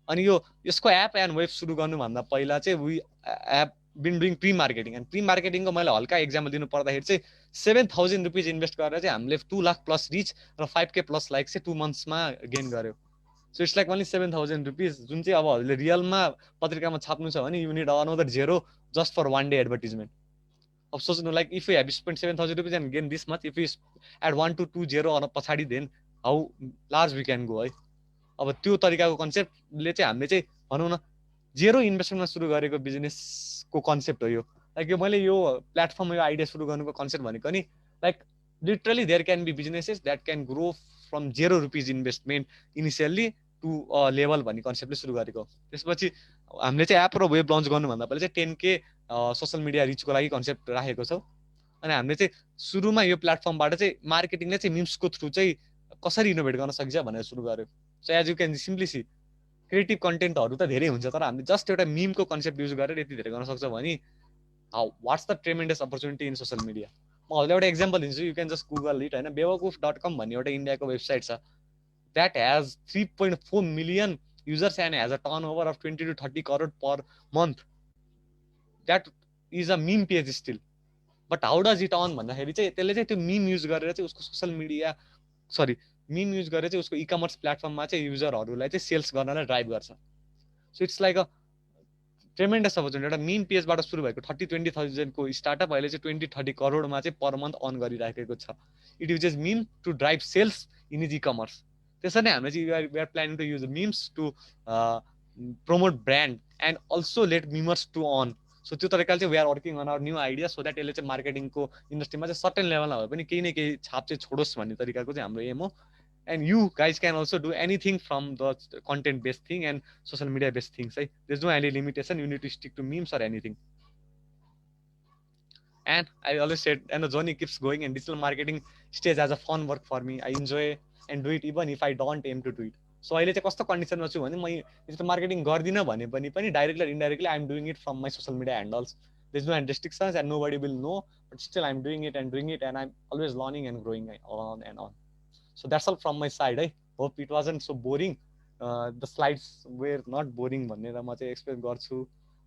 अनि यसको एप एन्ड वेब सुरु गर्नुभन्दा पहिला चाहिँ we have been doing pre marketing. And pre मार्केटिङको मैले हल्का एक्जाम्पल दिनु पर्दाखेरि चाहिँ 7,000 रुपिज इन्भेस्ट गरेर चाहिँ हामीले 2 लाख प्लस रिच र 5K प्लस लाइक चाहिँ 2 मन्थ्समा गेन गर्यो. So it's like only 7,000 rupees, जुन चाहिँ अब हजुरले रियलमा पत्रिकामा छाप्नु छ भने you need another 0 just for 1 day advertisement. अब सोच्नु like if you have spend 7,000 rupees and gain this much, if you add 1 to 2 0 पछाडि then how large we can go है. अब त्यो तरिकाको कन्सेप्टले चाहिँ हामीले चाहिँ भनौँ न जेरो इन्भेस्टमेन्टमा सुरु गरेको बिजनेसको कन्सेप्ट हो यो लाइक यो मैले यो प्लेटफर्म यो आइडिया सुरु गर्नुको कन्सेप्ट भनेको नि like literally there can be businesses that can grow from ₹0 investment initially to a level भन्ने कन्सेप्टले सुरु गरेको त्यसपछि हामीले चाहिँ एप र वेब लन्च गर्नुभन्दा पहिले चाहिँ 10K सोसियल मिडिया रिचको लागि कन्सेप्ट राखेको छौँ अनि हामीले चाहिँ सुरुमा यो प्लेटफर्मबाट चाहिँ मार्केटिङले चाहिँ मिम्सको थ्रु चाहिँ कसरी इनोभेट गर्न सकिन्छ भनेर सुरु गर्यो so as you can simply see creative कन्टेन्टहरू त धेरै हुन्छ तर हामीले जस्ट एउटा मिमको कन्सेप्ट युज गरेर यति धेरै गर्न सक्छौँ भने what's the tremendous opportunity in social media म हजुरलाई एउटा इक्जाम्पल दिन्छु you can just Google it होइन bewakoof.com भन्ने एउटा इन्डियाको वेबसाइट छ that has 3.4 million users and has a turnover of अफ 20 to 30 crore per month that is a meme page still but how does it earn भन्दाखेरि चाहिँ त्यसले चाहिँ त्यो मिम युज गरेर चाहिँ उसको सोसियल मिडिया मिम युज गरेर चाहिँ उसको इ कमर्स प्लेटफर्ममा चाहिँ युजरहरूलाई चाहिँ सेल्स गर्नलाई ड्राइभ गर्छ so it's like a tremendous opportunity एउटा मिम पेजबाट सुरु भएको 30-20,000 को स्टार्टअप अहिले चाहिँ 20-30 करोडमा चाहिँ पर मन्थ अर्न गरिराखेको छ it uses meme to drive sales in is e commerce त्यसरी नै हामीले चाहिँ we are planning to use memes to promote brand and also let memers to earn so त्यो तरिकाले चाहिँ we are working on our new idea so that यसले चाहिँ मार्केटिङको इन्डस्ट्रीमा चाहिँ सर्टेन लेभलमा भए पनि केही न केही छाप चाहिँ छोडोस् भन्ने तरिकाको चाहिँ हाम्रो एम हो and you guys can also do anything from the content based thing and social media based things right? There's no any limitation you need to stick to memes or anything and I always said and the journey keeps going and digital marketing stays as a fun work for me I enjoy and do it even if I don't aim to do it so अहिले चाहिँ कस्तो कन्डिसनमा छु भने म digital marketing गर्दिनँ भने पनि directly or indirectly I am doing it from my social media handles there's no restrictions and nobody will know but still I'm doing it and I'm always learning and growing on and on so that's all from my side I hope it wasn't so boring the slides were not boring भनेर म चाहिँ explain गर्छु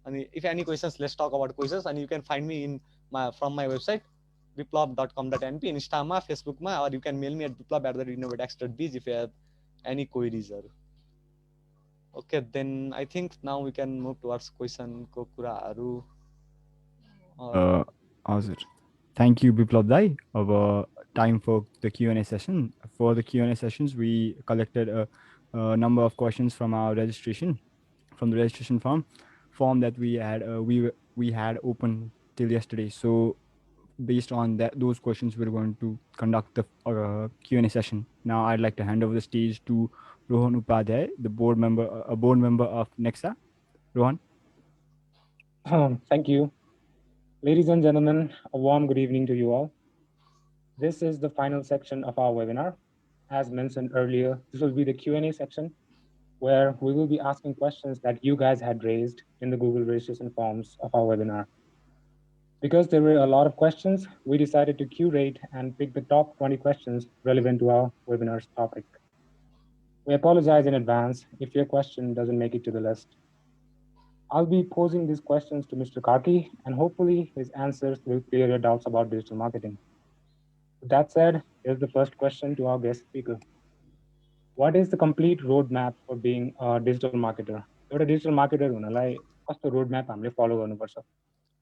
अनि if any questions let's talk about questions and you can find me in from my website biplab.com.np Instama Facebookमा or you can mail me at biplab@innovatex.biz if you have any queries okay then I think now we can move towards question को कुराहरु हजुर thank you Biplab Dai अब time for the Q&A session. For the Q&A sessions, we collected a number of questions from our registration, from the registration form that we had open till yesterday. So, based on those questions, we're going to conduct the Q&A session. Now, I'd like to hand over the stage to Rohan Upadhyay, a board member of Nexa. Rohan. Thank you, ladies and gentlemen. A warm good evening to you all. This is the final section of our webinar. As mentioned earlier, this will be the Q&A section where we will be asking questions that you guys had raised in the Google registration forms of our webinar. Because there were a lot of questions, we decided to curate and pick the top 20 questions relevant to our webinar's topic. We apologize in advance if your question doesn't make it to the list. I'll be posing these questions to Mr. Karki, and hopefully his answers will clear your doubts about digital marketing. With that said, here's the first question to our guest speaker. What is the complete roadmap for being a digital marketer? What a digital marketer hunalai kasto roadmap हामीले follow गर्नुपर्छ?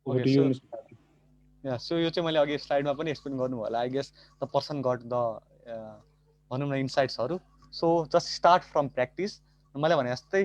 Over to you, Mr. Karki. Yeah, so यो चाहिँ मैले अघि स्लाइडमा पनि explain गर्नु होला I guess the person got the भनौँ न इन्साइट्सहरु so just start from practice मैले भने जस्तै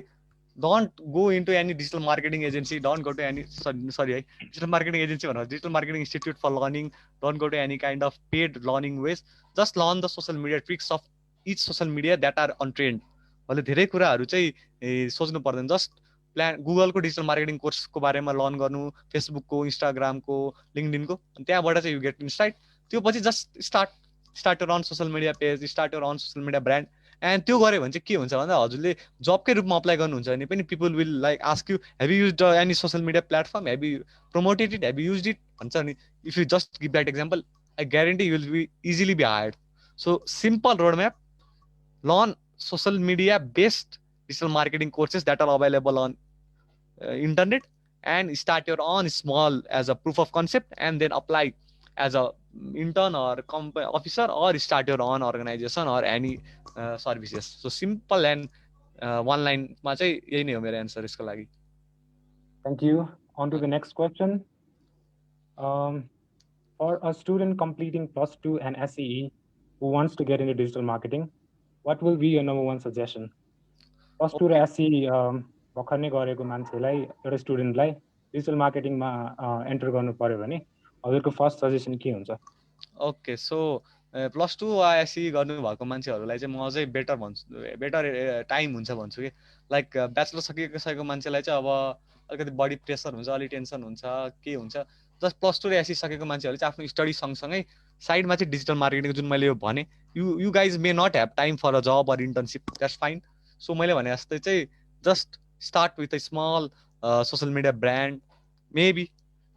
don't go into any digital marketing agency don't go to any digital marketing agency or digital marketing institute for learning don't go to any kind of paid learning ways just learn the social media tricks of each social media that are untrained मैले धेरै कुराहरु चाहिँ सोच्नु पर्दैन just plan Google को digital marketing course को बारेमा learn गर्नु फेसबुक को इन्स्टाग्राम को लिंक्डइन को अनि त्यहाँबाट चाहिँ यु गेट इन्साइट त्यो पछि just start to run social media page start to run social media brand and त्यो गरे भने चाहिँ के हुन्छ भन्दा हजुरले जबकै रूपमा अप्लाई गर्नुहुन्छ भने पनि people will like ask you have you used any social media platform have you promoted it have you used it भन्छ नि if you just give that example I guarantee you will be easily be hired so simple road map learn social media based digital marketing courses that are available on internet and start your own small as a proof of concept and then apply as a intern or officer or start your own organization or any services. So simple and one line ma chai yahi नै हो मेरो answer यसको लागि. Thank you. On to the next question. For a student completing +2 and SCE who wants to get into digital marketing, what will be your number one suggestion? +2 to SCE, भर्खर नै गरेको मान्छेलाई एउटा स्टुडेन्टलाई डिजिटल मार्केटिङमा एन्टर गर्नु पर्यो भने हजुरको first suggestion के हुन्छ? ओके सो +2 आइएससी गर्नुभएको मान्छेहरूलाई चाहिँ म अझै बेटर भन्छु, बेटर टाइम हुन्छ भन्छु कि लाइक ब्याचलर सकिसकेको मान्छेलाई चाहिँ अब अलिकति बढी प्रेसर हुन्छ, अलिक टेन्सन हुन्छ, के हुन्छ, जस्ट +2 र एससी सकेको मान्छेहरूले चाहिँ आफ्नो स्टडी सँगसँगै साइडमा चाहिँ डिजिटल मार्केटिङ जुन मैले यो भने you guys may not have time for a job or internship, that's fine. So मैले भने जस्तै चाहिँ just start with a small social media brand, maybe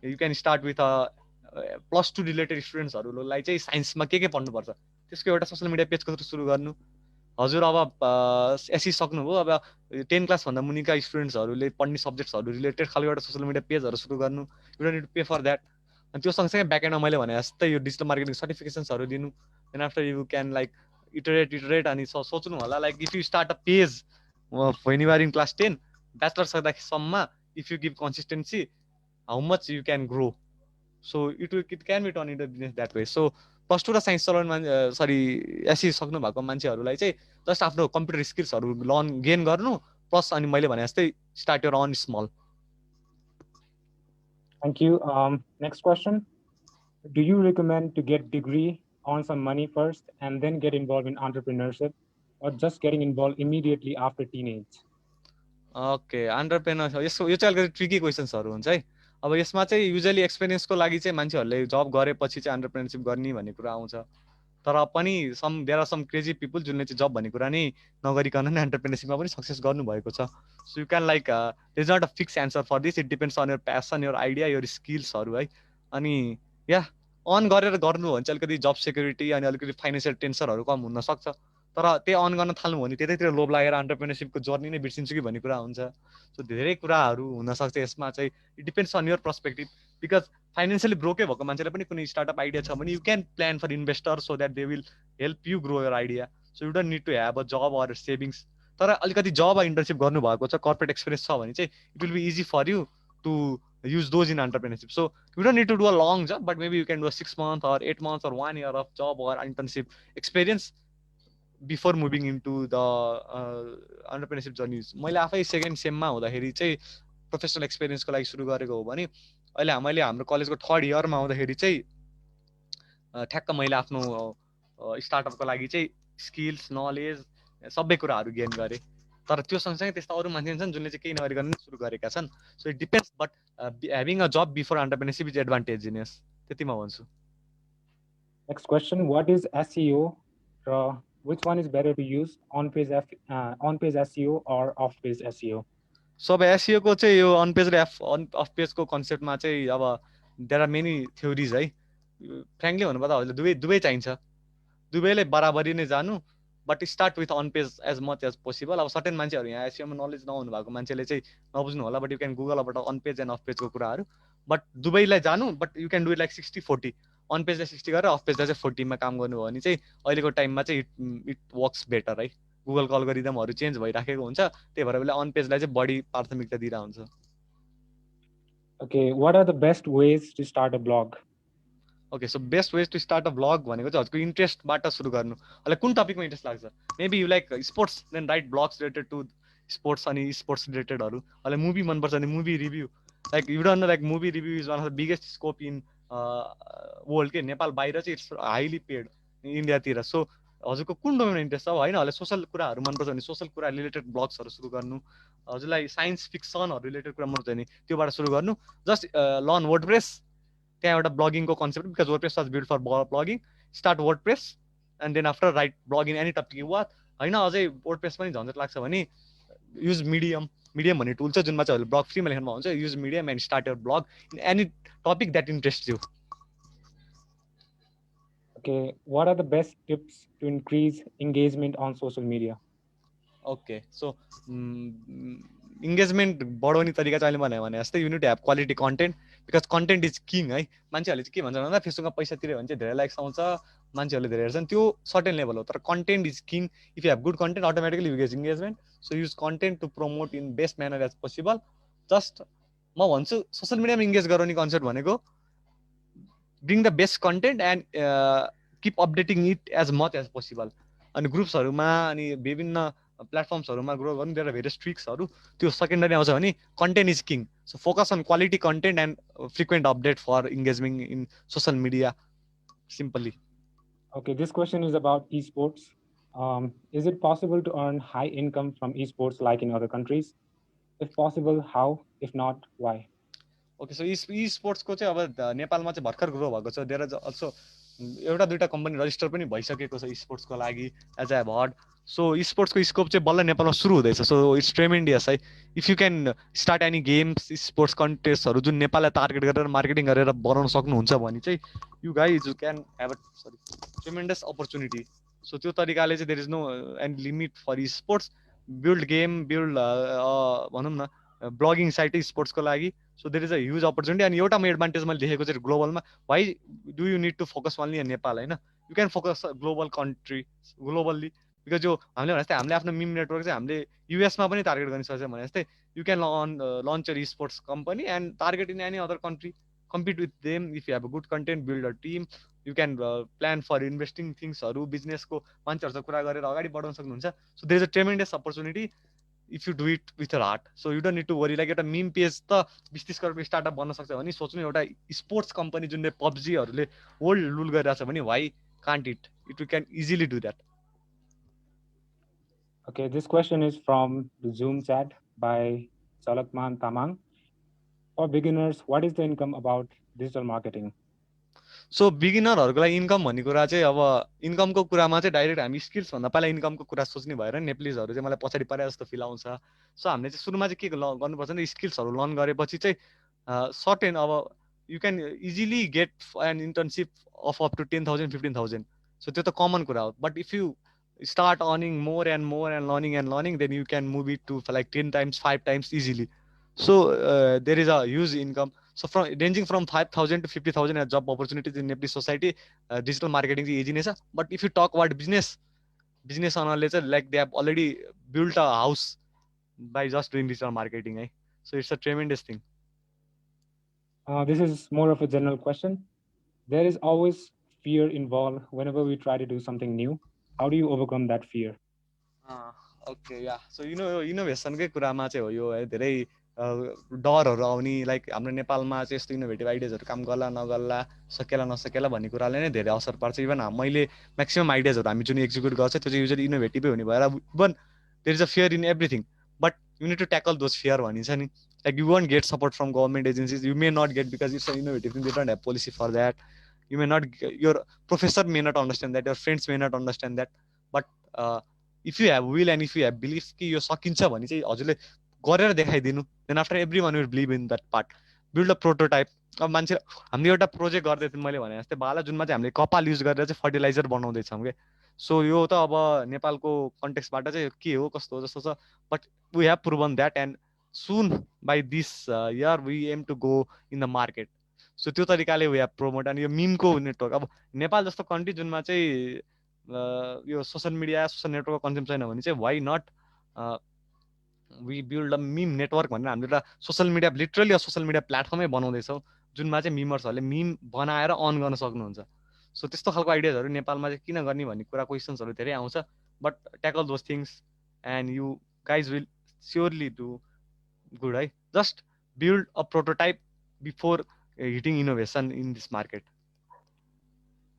you can start with a +2 related स्टुडेन्ट्सहरूलाई चाहिँ साइन्समा के पढ्नुपर्छ त्यसको एउटा सोसियल मिडिया पेजको थ्रु सुरु गर्नु। हजुर अब एससी सक्नुभयो, अब 10 क्लासभन्दा मुनिका स्टुडेन्ट्सहरूले पढ्ने सब्जेक्ट्सहरू रिलेटेड खालको एउटा सोसियल मिडिया पेजहरू सुरु गर्नु, you don't need to pay for that. अनि त्यो सँगसँगै ब्याकएन्डमा मैले भने जस्तै यो डिजिटल मार्केटिङ सर्टिफिकेसन्सहरू दिनु, then after you can like iterate अनि सोच्नु होला like if you start a page when you are in class 10 bachelor सक्दासम्म if you give consistency how much you can grow. So it can be turned into a business that way. So +2 र science चलाउने SC सक्नु भएको मान्छेहरूलाई चाहिँ just आफ्नो computer स्किल्सहरू gain गर्नु प्लस अनि मैले भने जस्तै start your own small. Thank you. Next question. Do you recommend to get degree, earn some money first, and then get involved in entrepreneurship, or just getting involved immediately after teenage? Okay entrepreneur यसो यो चाहिँ अलिकति tricky क्वेसन्सहरू हुन्छ है। अब यसमा चाहिँ युजली एक्सपिरियन्सको लागि चाहिँ मान्छेहरूले जब गरेपछि चाहिँ एन्टरप्रेनरसिप गर्ने भन्ने कुरा आउँछ, तर पनि there are some crazy people जुनले चाहिँ जब भन्ने कुरा नै नगरिकन नै एन्टरप्रेनरसिपमा पनि सक्सेस गर्नुभएको छ। So you can like there is not a fix answer for this, it depends on your passion, your idea, your स्किल्सहरू है। अनि या अन गरेर गर्नु भने चाहिँ अलिकति जब सेक्युरिटी अनि अलिकति फाइनेन्सियल टेन्सनहरू कम हुनसक्छ, तर त्यही अन गर्न थाल्नु भने त्यतैतिर लोभ लागेर एन्टरप्रेनरसिपको जर्नी नै बिर्सिन्छु कि भन्ने कुरा हुन्छ। सो धेरै कुराहरू हुनसक्छ यसमा चाहिँ, it depends on your perspective. Because financially ब्रोकै भएको मान्छेले पनि कुनै स्टार्टअप आइडिया छ भने you can plan for investor so that they will help you grow your idea. So you don't need to have a job or savings. तर अलिकति जब internship गर्नुभएको छ, कर्पोरेट एक्सपिरियन्स छ भने चाहिँ it will be easy for you to use those in entrepreneurship. So you don't need to do a long job, but maybe you can do a 6 month or 8 months or 1 year of job or internship experience before moving into the entrepreneurship journey. मैले आफै second सेममा हुँदाखेरि चाहिँ professional एक्सपिरियन्सको लागि सुरु गरेको हो भने अहिले मैले हाम्रो कलेजको 3rd इयरमा आउँदाखेरि चाहिँ ठ्याक्क मैले आफ्नो स्टार्टअपको लागि चाहिँ स्किल्स, नलेज सबै कुराहरू गेन गरेँ। तर त्यो सँगसँगै त्यस्ता अरू मान्छे छन् जुनले चाहिँ केही नगरिकन नै सुरु गरेका छन्। So it depends, but having a job before entrepreneurship is advantageous, त्यति म भन्छु। Next question. What is SEO? Which one is better to use, on-page SEO or off-page SEO? So अब एसइओ को चाहिँ यो अन पेज र of पेजको कन्सेप्टमा चाहिँ अब देयर आर मेनी थ्योरिज है। फ्रेङ्कली भन्नुपर्दा हजुरले दुवै चाहिन्छ, दुवैले बराबरी नै जानु, but start with on page as much as possible. अब सर्टेन मान्छेहरू यहाँ एसइओमा नलेज नहुनु भएको मान्छेले चाहिँ नबुझ्नु होला, बट यु क्यान गुगलबाट अन पेज एन्ड अफ पेजको कुराहरू, बट दुवैलाई जानु, but you can do it like 60-40, on पेजलाई 60 गरेर अफ पेजलाई चाहिँ 40मा काम गर्नुभयो भने चाहिँ अहिलेको टाइममा चाहिँ इट वर्क्स बेटर है। गुगलको अल्गोरिदमहरू चेन्ज भइराखेको हुन्छ, त्यही भएर उसले अन पेजलाई चाहिँ बढी प्राथमिकता दिइरहेको हुन्छ। Okay, what are the best ways to start a blog? Okay so best ways to start a blog भनेको चाहिँ हजुरको इन्ट्रेस्टबाट सुरु गर्नु। अहिले कुन टपिकमा इन्ट्रेस्ट लाग्छ, maybe you like sports, then write blogs related to sports अनि स्पोर्ट्स रिलेटेडहरू। अहिले मुभी मनपर्छ भने movie review, like you don't know like movie review is one of the biggest scope in world के। नेपाल बाहिर चाहिँ इट्स हाइली पेड इन्डियातिर। So हजुरको कुन डोमेनमा इन्ट्रेस्ट छ होइन, अहिले सोसल कुराहरू मनपर्छ भने सोसल कुरा रिलेटेड ब्लग्सहरू सुरु गर्नु। हजुरलाई साइन्स फिक्सनहरू रिलेटेड कुरा मनपर्छ भने त्योबाट सुरु गर्नु। जस्ट लर्न वर्डप्रेस, त्यहाँ एउटा ब्लगिङको concept, because WordPress was build for blogging. Start WordPress and then after write blog in any topic what होइन। अझै वर्डप्रेस पनि झन्झट लाग्छ भने युज मिडियम भन्ने टुल छ जुनमा चाहिँ ब्लग फ्रीमा लेख्नु हुन्छ। Use Medium and start your blog in any topic that interest you. Okay, what are the best tips to increase engagement on social media? Okay so engagement बढाउने तरिका चाहिँ अहिले भने जस्तै you need to have quality content, because content is king है। मान्छेहरूले चाहिँ के भन्छन् भन्दा फेसबुकमा पैसा तिर्यो भने चाहिँ धेरै लाइक्स आउँछ, मान्छेहरूले धेरै हेर्छन्, त्यो सर्टेन लेभल हो। तर content is king. If you have good content automatically you get engagement. So use content to promote in best manner as possible. Just म भन्छु सोसियल मिडियामा इङ्गेज गराउने कन्सेप्ट भनेको bring the best content and keep updating it as much as possible. अनि ग्रुप्सहरूमा अनि विभिन्न प्लेटफर्म्सहरूमा ग्रो गर्नु देयर आर भेरियस ट्रिक्सहरू त्यो सेकेन्डरी आउँछ भने content is king so focus on quality content and frequent update for engagement in social media simply Okay, this question is about esports. Is it possible to earn high income from esports like in other countries? If possible, how? If not, why? Okay so स्पोर्ट्सको चाहिँ अब नेपालमा चाहिँ भर्खर grow भएको छ there is also एउटा दुइटा कम्पनी रजिस्टर पनि भइसकेको छ स्पोर्ट्सको लागि as I have heard so स्पोर्ट्सको स्कोप चाहिँ बल्ल नेपालमा सुरु हुँदैछ सो इट्स ट्रेमेन्डियस है if you can start any games sports कन्टेस्टहरू जुन नेपाललाई टार्गेट गरेर मार्केटिङ गरेर बनाउन सक्नुहुन्छ भने चाहिँ you guys can have tremendous opportunity so त्यो तरिकाले चाहिँ there is no end limit for sports build game build भनौँ न ब्लगिङ साइटै स्पोर्ट्सको लागि so there is a huge opportunity अनि एउटा म एडभान्टेज मैले देखेको चाहिँ ग्लोबलमा why do you need to focus only in Nepal होइन you can focus global country globally because जो हामीले भने जस्तै हामीले आफ्नो मिम नेटवर्क चाहिँ हामीले युएसमा पनि टार्गेट गर्न सक्छौँ भने जस्तै you can launch your sports company and target in any other country compete with them if you have a good content build a team you can plan for investing थिङ्सहरू बिजनेसको मान्छेहरूसँग कुरा गरेर अगाडि बढाउन सक्नुहुन्छ so there is a tremendous opportunity if you do it with your heart so you don't need to worry like एउटा meme page त 20-30 करोडको स्टार्टअप बन्न सक्छ भने सोच्नु एउटा स्पोर्ट्स कम्पनी जुनले पब्जीहरूले वर्ल्ड रुल गरिरहेछ भने why can't it we can easily do that Okay, this question is from the Zoom chat by Chalakman Tamang. For beginners, what is the income about digital marketing? So बिगिनरहरूको लागि income भन्ने कुरा चाहिँ अब इन्कमको कुरामा चाहिँ डाइरेक्ट हामी skills भन्दा पहिला इन्कमको कुरा सोच्ने भएर नेप्लिजहरू चाहिँ मलाई पछाडि परे जस्तो फिल आउँछ सो हामीले चाहिँ सुरुमा चाहिँ के गर्नुपर्छ भने स्किल्सहरू लर्न गरेपछि चाहिँ सर्टेन अब you can easily get an internship of up to 10,000 15,000 so त्यो त कमन कुरा हो but if you start earning more and learning then you can move it to like 10 times 5 times easily so there is a huge income so from ranging from 5,000 to 50,000 as job opportunities in every society digital marketing is easy ness but if you talk about business analysts like they have already built a house by just doing digital marketing so it's a tremendous thing This is more of a general question. There is always fear involved whenever we try to do something new. How do you overcome that fear? Okay yeah so इनोभेसनकै कुरामा चाहिँ हो यो है धेरै डरहरू आउने like हाम्रो नेपालमा चाहिँ यस्तो इनोभेटिभ आइडियाजहरू काम गर्ला नगर्ला सकेला नसकेला भन्ने कुराले नै धेरै असर पार्छ इभन मैले म्याक्सिमम् आइडियाजहरू हामी जुन एक्जिक्युट गर्छ त्यो चाहिँ युजली इनोभेटिभै हुने भएर even there is a fear in everything but you need to tackle those fear भनिन्छ नि like you want get support from government agencies you may not get because it's a innovative thing they don't have policy for that you may not your professor may not understand that your friends may not understand that but if you have will and if you have belief कि यो सकिन्छ भने चाहिँ हजुरले गरेर देखाइदिनु then after everyone will believe in that part build a prototype अब मान्छे हामीले एउटा प्रोजेक्ट गर्दै थियौँ मैले भने जस्तै बाला जुनमा चाहिँ हामीले कपाल युज गरेर चाहिँ फर्टिलाइजर बनाउँदैछौँ क्या सो यो त अब नेपालको कन्टेक्स्टबाट चाहिँ के हो कस्तो हो जस्तो छ but we have proven that and soon by this year we aim to go in the market so त्यो तरिकाले वी हेभ प्रोमोट अनि यो मिमको नेटवर्क अब नेपाल जस्तो कन्ट्री जुनमा चाहिँ यो सोसल मिडिया सोसल नेटवर्कको कन्सेप्ट छैन भने चाहिँ why not we build a meme network भनेर हामीले एउटा social media literally social media प्लेटफर्मै बनाउँदैछौँ जुनमा चाहिँ मिमर्सहरूले मिम बनाएर अन गर्न सक्नुहुन्छ सो त्यस्तो खालको आइडियाजहरू नेपालमा चाहिँ किन गर्ने भन्ने कुरा क्वेसन्सहरू धेरै आउँछ but tackle those things and you guys will surely do good है just build a prototype before hitting innovation in this market.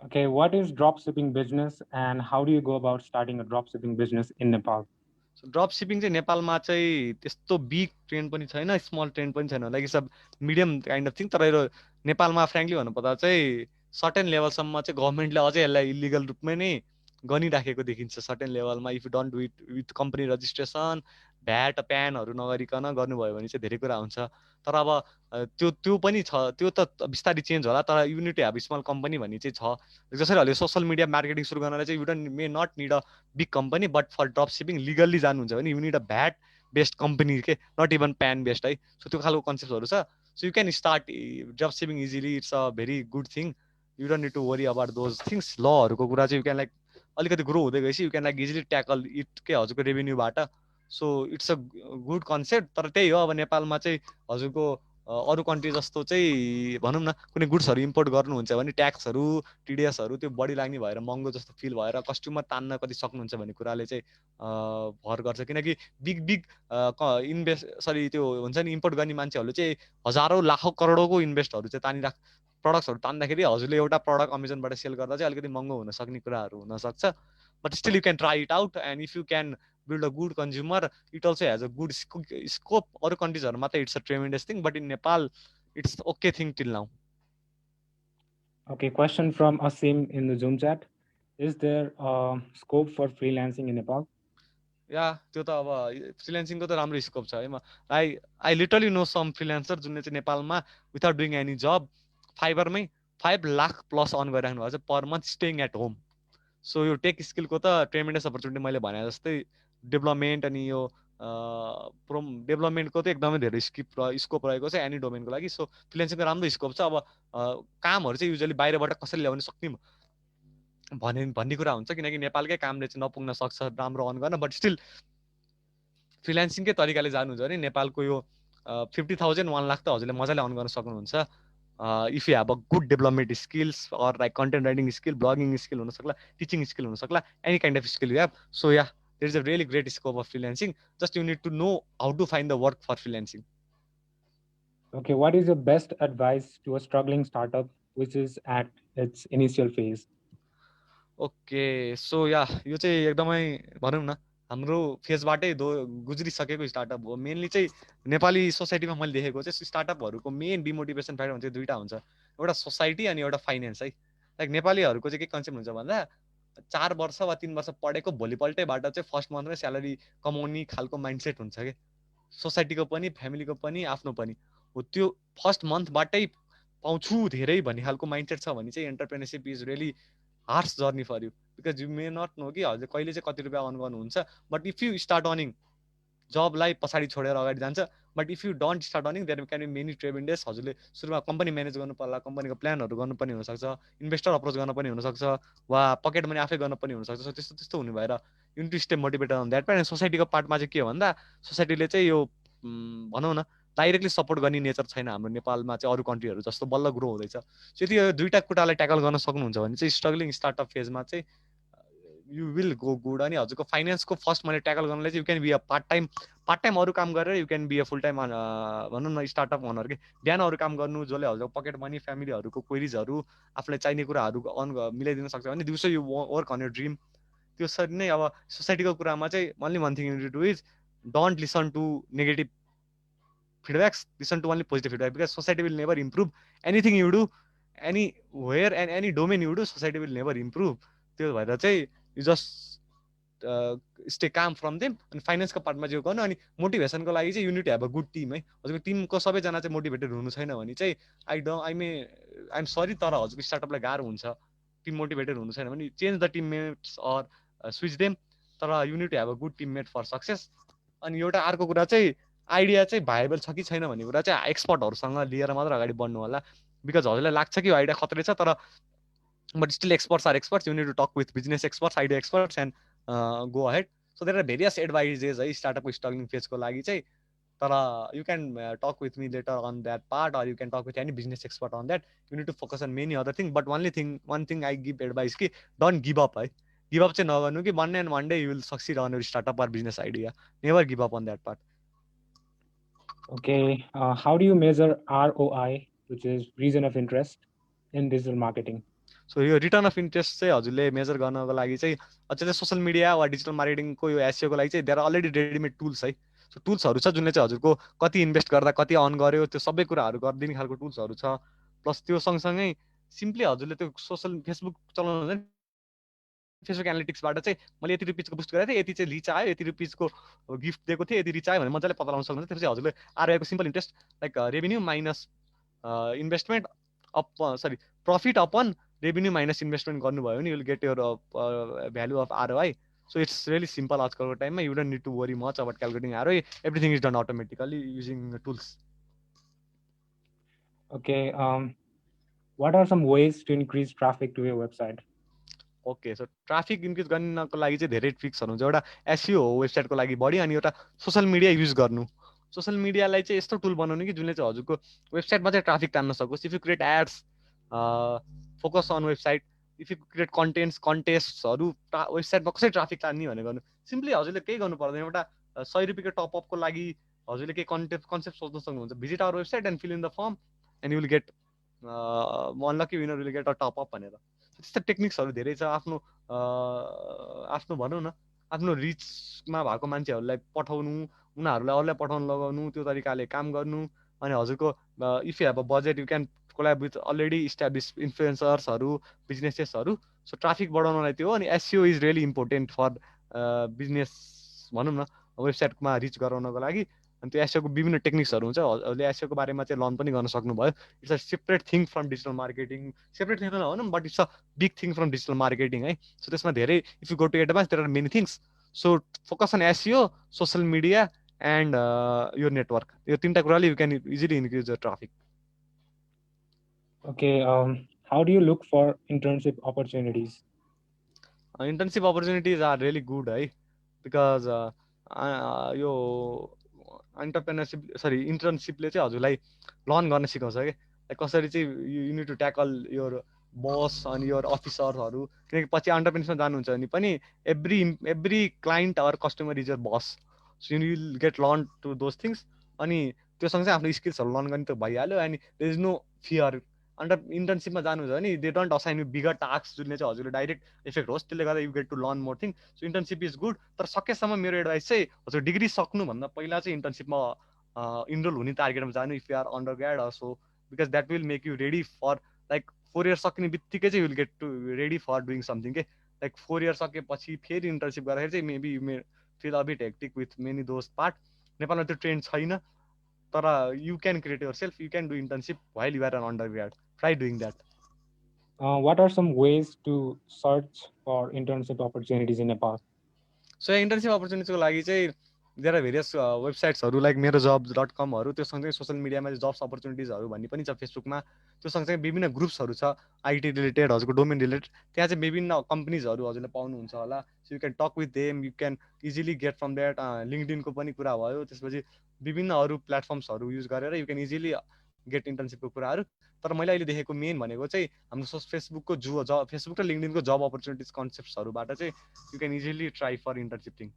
Okay, what is dropshipping business and how do you go about starting a dropshipping business in Nepal? So dropshipping चाहिँ नेपालमा चाहिँ त्यस्तो big trend पनि छैन small trend पनि छैन like it's a medium kind of thing तर यो नेपालमा फ्रेङ्कली भन्नुपर्दा चाहिँ सर्टेन लेभलसम्म चाहिँ गभर्मेन्टले अझै यसलाई इलिगल रूपमै नै गनिराखेको देखिन्छ सर्टेन लेभलमा if you don't do it with company registration VAT प्यानहरू नगरिकन गर्नुभयो भने चाहिँ धेरै कुरा हुन्छ तर अब त्यो पनि छ त्यो त बिस्तारै चेन्ज होला तर युनिटी हेभ स्मल कम्पनी भन्ने चाहिँ छ जसरी अहिले सोसल मिडिया मार्केटिङ सुरु गर्नलाई चाहिँ you don't may not need a big company but for drop shipping legally जानुहुन्छ भने you need a VAT based company के नट इभन प्यान बेस्ड है सो त्यो खालको कन्सेप्टहरू छ so you can start drop shipping easily it's a very good thing you don't need to worry about those things लहरूको कुरा चाहिँ you can like अलिकति ग्रो हुँदै गएपछि you can like easily tackle it के हजुरको रेभेन्यूबाट so it's a good concept तर त्यही हो अब नेपालमा चाहिँ हजुरको अरू कन्ट्री जस्तो चाहिँ भनौँ न कुनै गुड्सहरू इम्पोर्ट गर्नुहुन्छ भने ट्याक्सहरू टिडिएसहरू त्यो बढी लाग्ने भएर महँगो जस्तो फिल भएर कस्टमर तान्न कति सक्नुहुन्छ भन्ने कुराले चाहिँ भर गर्छ किनकि बिग त्यो हुन्छ नि इम्पोर्ट गर्ने मान्छेहरूले चाहिँ हजारौँ लाखौँ करोडौँको इन्भेस्टहरू चाहिँ तानिराख प्रडक्ट्सहरू तान्दाखेरि हजुरले एउटा प्रडक्ट अमेजनबाट सेल गर्दा चाहिँ अलिकति महँगो हुन सक्ने कुराहरू हुनसक्छ but still you can try it out and if you can build a good consumer, it also has a good scope. Other countries are not, it's a tremendous thing, but in Nepal, it's okay thing till now. Okay, question from Asim in the Zoom chat. Is there scope for freelancing in Nepal? Yeah, त्यो त अब फ्रिल्यान्सिङको त राम्रो scope छ है I literally know some freelancer जुनले चाहिँ नेपालमा without doing any job फाइबरमै 5 लाख प्लस अर्न गरिराख्नु भएको छ per month staying at home so यो टेक स्किलको त ट्रेमेन्डस अपर्च्युनिटी मैले भने जस्तै डेभलपमेन्ट अनि यो डेभलपमेन्टको त एकदमै धेरै स्कोप रहेको छ एनी डोमेनको लागि सो फ्रिल्यान्सिङको राम्रो स्कोप छ अब कामहरू चाहिँ युजली बाहिरबाट कसरी ल्याउन सक्ने भन्ने कुरा हुन्छ किनकि नेपालकै कामले चाहिँ नपुग्न सक्छ राम्रो अर्न गर्न बट स्टिल फ्रिल्यान्सिङकै तरिकाले जानुहुन्छ भने नेपालको यो 50,000 1 लाख त हजुरले मजाले अर्न गर्न सक्नुहुन्छ if you have a good development skills or like content writing skill, blogging skill हुन सक्ला, teaching skill हुन सक्ला, any kind of skill you have. So yeah, there is a really great scope of freelancing. Just you need to know how to find the work for freelancing. Okay, what is your best advice to a struggling startup which is at its initial phase? Okay, so yeah, यो चाहिँ एकदमै भनौँ न हाम्रो फेजबाटै गुज्रिसकेको startup हो mainly चाहिँ नेपाली सोसाइटीमा मैले देखेको चाहिँ स्टार्टअपहरूको मेन डिमोटिभेसन फ्याक्टर हुन्छ दुईटा हुन्छ एउटा सोसाइटी अनि एउटा फाइनेन्स है लाइक नेपालीहरूको चाहिँ के कन्सेप्ट हुन्छ भन्दा 4 वर्ष वा 3 वर्ष पढेको भोलिपल्टैबाट चाहिँ फर्स्ट मन्थमै स्यालेरी कमाउने खालको माइन्डसेट हुन्छ के सोसाइटीको पनि फ्यामिलीको पनि आफ्नो पनि हो त्यो फर्स्ट मन्थबाटै पाउँछु धेरै भन्ने खालको माइन्डसेट छ भने चाहिँ entrepreneurship is really harsh journey for you because you may not know कि हजुर कहिले चाहिँ कति रुपियाँ अर्न गर्नुहुन्छ but if you start earning जबलाई पछाडि छोडेर अगाडि जान्छ but if you don't start earning there can be many tremendous हजुरले सुरुमा कम्पनी म्यानेज गर्नु पर्ला कम्पनीको प्लानहरू गर्नुपर्ने हुनसक्छ इन्भेस्टर अप्रोच गर्न पनि हुनसक्छ वा पकेट मनी आफै गर्न पनि हुनसक्छ सो त्यस्तो त्यस्तो हुने भएर you need to stay motivated on that part सोसाइटीको पार्टमा चाहिँ के हो भन्दा सोसाइटीले चाहिँ यो भनौँ न डाइरेक्टली सपोर्ट गर्ने नेचर छैन हाम्रो नेपालमा चाहिँ अरू कन्ट्रीहरू जस्तो बल्ल ग्रो हुँदैछ सो यदि यो दुईटा कुरालाई ट्याकल गर्न सक्नुहुन्छ भने चाहिँ स्ट्रगलिङ स्टार्टअप फेजमा चाहिँ यु विल गो गुड अनि हजुरको फाइनेन्सको फर्स्ट मैले ट्याकल गर्नलाई चाहिँ you can be a part time अरू काम गरेर you can be a full time भनौँ न स्टार्टअप ओनर के बिहान अरू काम गर्नु जसले हजुरको पकेट मनी फ्यामिलीहरूको क्वेरिजहरू आफूलाई चाहिने कुराहरू मिलाइदिन सक्छ भने दिउँसो you work on your dream त्यसरी नै अब सोसाइटीको कुरामा चाहिँ only one thing you do is don't listen to negative feedbacks, listen to only positive feedback because society will never improve anything you do anywhere and any domain you do society will never improve त्यो भएर चाहिँ you just stay calm from them अनि फाइनेन्सको पार्टमा चाहिँ गर्नु अनि मोटिभेसनको लागि चाहिँ you need to have a good team है हजुरको टिमको सबैजना चाहिँ मोटिभेटेड हुनु छैन भने चाहिँ आइएम सरी तर हजुरको स्टार्टअपलाई गाह्रो हुन्छ टिम मोटिभेटेड हुनु छैन भने change the teammates or switch them तर you need to have a good teammate for success अनि एउटा अर्को कुरा चाहिँ आइडिया चाहिँ भाइबल छ कि छैन भन्ने कुरा चाहिँ एक्सपर्टहरूसँग लिएर मात्र अगाडि बढ्नु होला बिकज हजुरलाई लाग्छ कि आइडिया खतरै छ तर but still experts are experts you need to talk with business experts idea experts and go ahead so there are various advises है स्टार्टअपको स्ट्रगलिङ फेजको लागि चाहिँ तर you can talk with me later on that part or you can talk with any business expert on that you need to focus on many other thing but one thing I give advice कि don't give up है give up चाहिँ नगर्नु कि one day you will succeed on your startup or business idea never give up on that part. Okay, how do you measure ROI, which is reason of interest, in digital marketing? So यो return of interest चाहिँ हजुरले measure गर्नको लागि चाहिँ अझै social media वा digital मार्केटिङको यो एसईओ को लागि चाहिँ there are already readymade tools है सो टुल्सहरू छ जुनले चाहिँ हजुरको कति इन्भेस्ट गर्दा कति अर्न गर्यो त्यो सबै कुराहरू गरिदिने खालको टुल्सहरू छ प्लस त्यो सँगसँगै सिम्पली हजुरले त्यो सोशल फेसबुक चलाउनु हुन्छ फेसबुक एनालिटिक्सबाट चाहिँ मैले यति रुपियाँको बुस्ट गरेको थिएँ यति चाहिँ रिच आयो यति रुपियाँको गिफ्ट दिएको थिएँ यति रिच आयो भने मजाले पत्ता लगाउन सक्नुहुन्छ त्यसपछि हजुरले आरओआईको simple interest like revenue minus investment profit upon revenue minus investment गर्नुभयो भने you will get your value of ROI so it's really simple आजकलको टाइममा you don't need to worry much about calculating ROI everything is done automatically using tools Okay, what are some ways to increase traffic to your website? Okay so traffic increase गर्नको लागि चाहिँ धेरै ट्रिक्सहरू हुन्छ एउटा SEO हो वेबसाइटको लागि बढी अनि एउटा सोसियल मिडिया युज गर्नु सोसल मिडियालाई चाहिँ यस्तो टुल बनाउनु कि जुनले चाहिँ हजुरको वेबसाइटमा चाहिँ ट्राफिक तान्न सकोस्. If you create ads, focus on website, if you create कन्टेस्टहरू वेबसाइटमा कसरी ट्राफिक तान्ने भनेर गर्नु. सिम्पली हजुरले केही गर्नु पर्दैन. एउटा 100 रुपियाँको टपअपको लागि हजुरले केही कन्सेप्ट सोच्न सक्नुहुन्छ. Visit our website and fill in the form and you will get unlucky winner will get a top up भनेर. त्यस्तो टेक्निक्सहरू धेरै छ. आफ्नो भनौँ न आफ्नो रिचमा भएको मान्छेहरूलाई पठाउनु, उनीहरूलाई अरूलाई पठाउनु लगाउनु, त्यो तरिकाले काम गर्नु. अनि हजुरको if you have a budget you can collab with already establish इन्फ्लुएन्सर्सहरू, बिजनेसेसहरू. सो ट्राफिक बढाउनलाई त्यो हो. अनि SEO is really important for business भनौँ न वेबसाइटमा रिच गराउनको लागि. अनि त्यो एसइओको विभिन्न टेक्निक्सहरू हुन्छ. हजुरले एसइओको बारेमा चाहिँ लर्न पनि गर्न सक्नुभयो. It's a separate thing from digital marketing. Separate thing त नभनौँ but it's a big thing from digital marketing है. सो त्यसमा धेरै if you go to advance there are many things. So focus on SEO, social media and यो network. यो तिनवटा कुराले you can easily increase the traffic. Okay, how do you look for internship opportunities? Internship opportunities are really good है, because यो इन्टर्नसिपले चाहिँ हजुरलाई learn गर्न सिकाउँछ कि कसरी चाहिँ you need to tackle your boss अनि योर अफिसरहरू. किनकि पछि अन्टरप्रेन्योरमा जानुहुन्छ भने पनि every client or customer is your boss. So you will get learn to those things. अनि त्यो सँगसँगै आफ्नो स्किल्सहरू लर्न गर्ने त भइहाल्यो. अनि देयर इज नो फियर. इन्टर्नसिपमा जानुहुन्छ भने they don't assign you bigger task जुनले चाहिँ हजुरले डाइरेक्ट इफेक्ट होस्. त्यसले गर्दा you get to learn more thing. So internship is good. तर सकेसम्म मेरो एडभाइस चाहिँ हजुर डिग्री सक्नुभन्दा पहिला चाहिँ इन्टर्नसिपमा इनरोल हुने टार्गेटमा जानु if you are under grade or so. Because that will make you ready for like 4 year सकिने बित्तिकै चाहिँ you will get to ready for doing something के. लाइक 4 इयर सकेपछि फेरि इन्टर्नसिप गर्दाखेरि चाहिँ maybe you may feel a bit hectic with many those part. नेपालमा त्यो ट्रेन्ड छैन. तर you can create yourself. You can do internship while you are an under grade. Try doing that. What are some ways to search for internship opportunities in Nepal? So internship opportunities को लागि चाहिँ there are various वेबसाइट्सहरू like merojobs.com त्यो सँगसँगै social मिडियामा jobs अपर्च्युनिटिजहरू भन्ने पनि छ फेसबुकमा. त्यो सँगसँगै विभिन्न ग्रुप्सहरू छ आइटी रिलेटेड, हजुरको डोमेन रिलेटेड. त्यहाँ चाहिँ विभिन्न कम्पनीजहरू हजुरले पाउनुहुन्छ होला. So you can talk with them. You can easily get from that. लिङ्कडिनको पनि कुरा भयो. त्यसपछि विभिन्न अरू प्लेटफर्म्सहरू युज गरेर यु क्यान इजिली गेट इन्टर्नसिपको कुराहरू. तर मैले अहिले देखेको मेन भनेको चाहिँ हाम्रो फेसबुकको फेसबुक र लिङ्कडिनको जब अपर्च्युनिटिज कन्सेप्ट्सहरूबाट चाहिँ you can easily try for internship thing.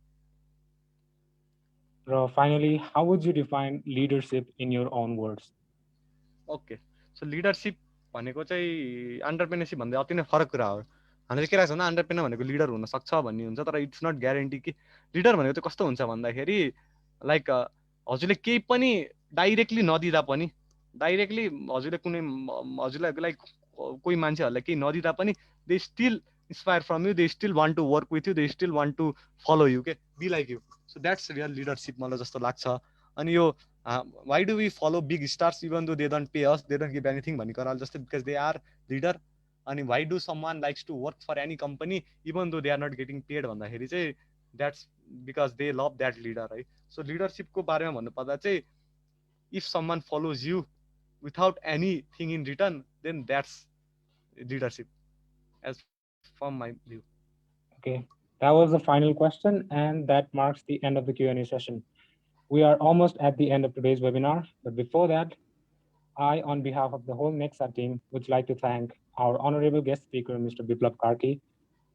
Finally, how would you define leadership in your own words? Okay, so leadership भनेको चाहिँ अन्टरप्रेन्योरसिप भन्दा अति नै फरक कुरा हो. हामीले के लाग्छ भन्दा अन्टरप्रेन्योर भनेको लिडर हुनसक्छ भन्ने हुन्छ. तर इट्स नट ग्यारेन्टी कि लिडर भनेको चाहिँ कस्तो हुन्छ भन्दाखेरि लाइक हजुरले केही पनि डाइरेक्टली नदिँदा पनि डाइरेक्टली हजुरले कुनै हजुरलाई लाइक कोही मान्छेहरूलाई केही नदिँदा पनि they still inspire from you. They still want to work with you. They still want to follow you के be like you. So that's real leadership मलाई जस्तो लाग्छ. अनि यो why do we follow big stars even though they don't pay us, they don't give anything भन्ने कुराले जस्तै because they are leader. अनि why do someone likes to work for any company even though they are not getting paid भन्दाखेरि चाहिँ that's because they love that leader है. So लिडरसिपको बारेमा भन्नुपर्दा चाहिँ if someone follows you without anything in return, then that's leadership as from my view. Okay, that was the final question, and that marks the end of the Q&A session. We are almost at the end of today's webinar, but before that, I, on behalf of the whole Nexa team, would like to thank our honorable guest speaker, Mr. Biplab Karki,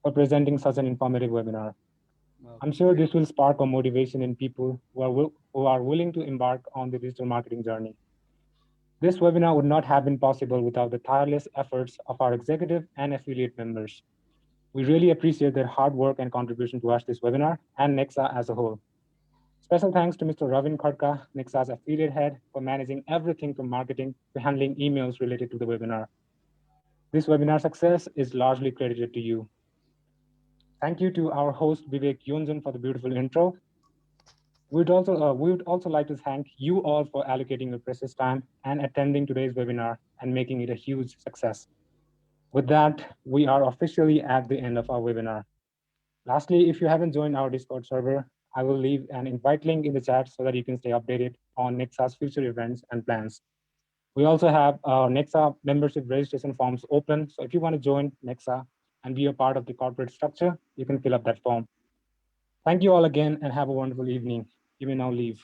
for presenting such an informative webinar. Wow. I'm sure this will spark a motivation in people who are willing to embark on the digital marketing journey. This webinar would not have been possible without the tireless efforts of our executive and affiliate members. We really appreciate their hard work and contribution towards this webinar and Nexa as a whole. Special thanks to Mr. Ravin Khadka, Nexa's affiliate head, for managing everything from marketing to handling emails related to the webinar. This webinar success is largely credited to you. Thank you to our host, Vivek Yonjan, for the beautiful intro. We would also like to thank you all for allocating your precious time and attending today's webinar and making it a huge success. With that, we are officially at the end of our webinar. Lastly, if you haven't joined our Discord server, I will leave an invite link in the chat so that you can stay updated on Nexa's future events and plans. We also have our Nexa membership registration forms open. So if you want to join Nexa and be a part of the corporate structure, you can fill up that form. Thank you all again and have a wonderful evening. You may now leave.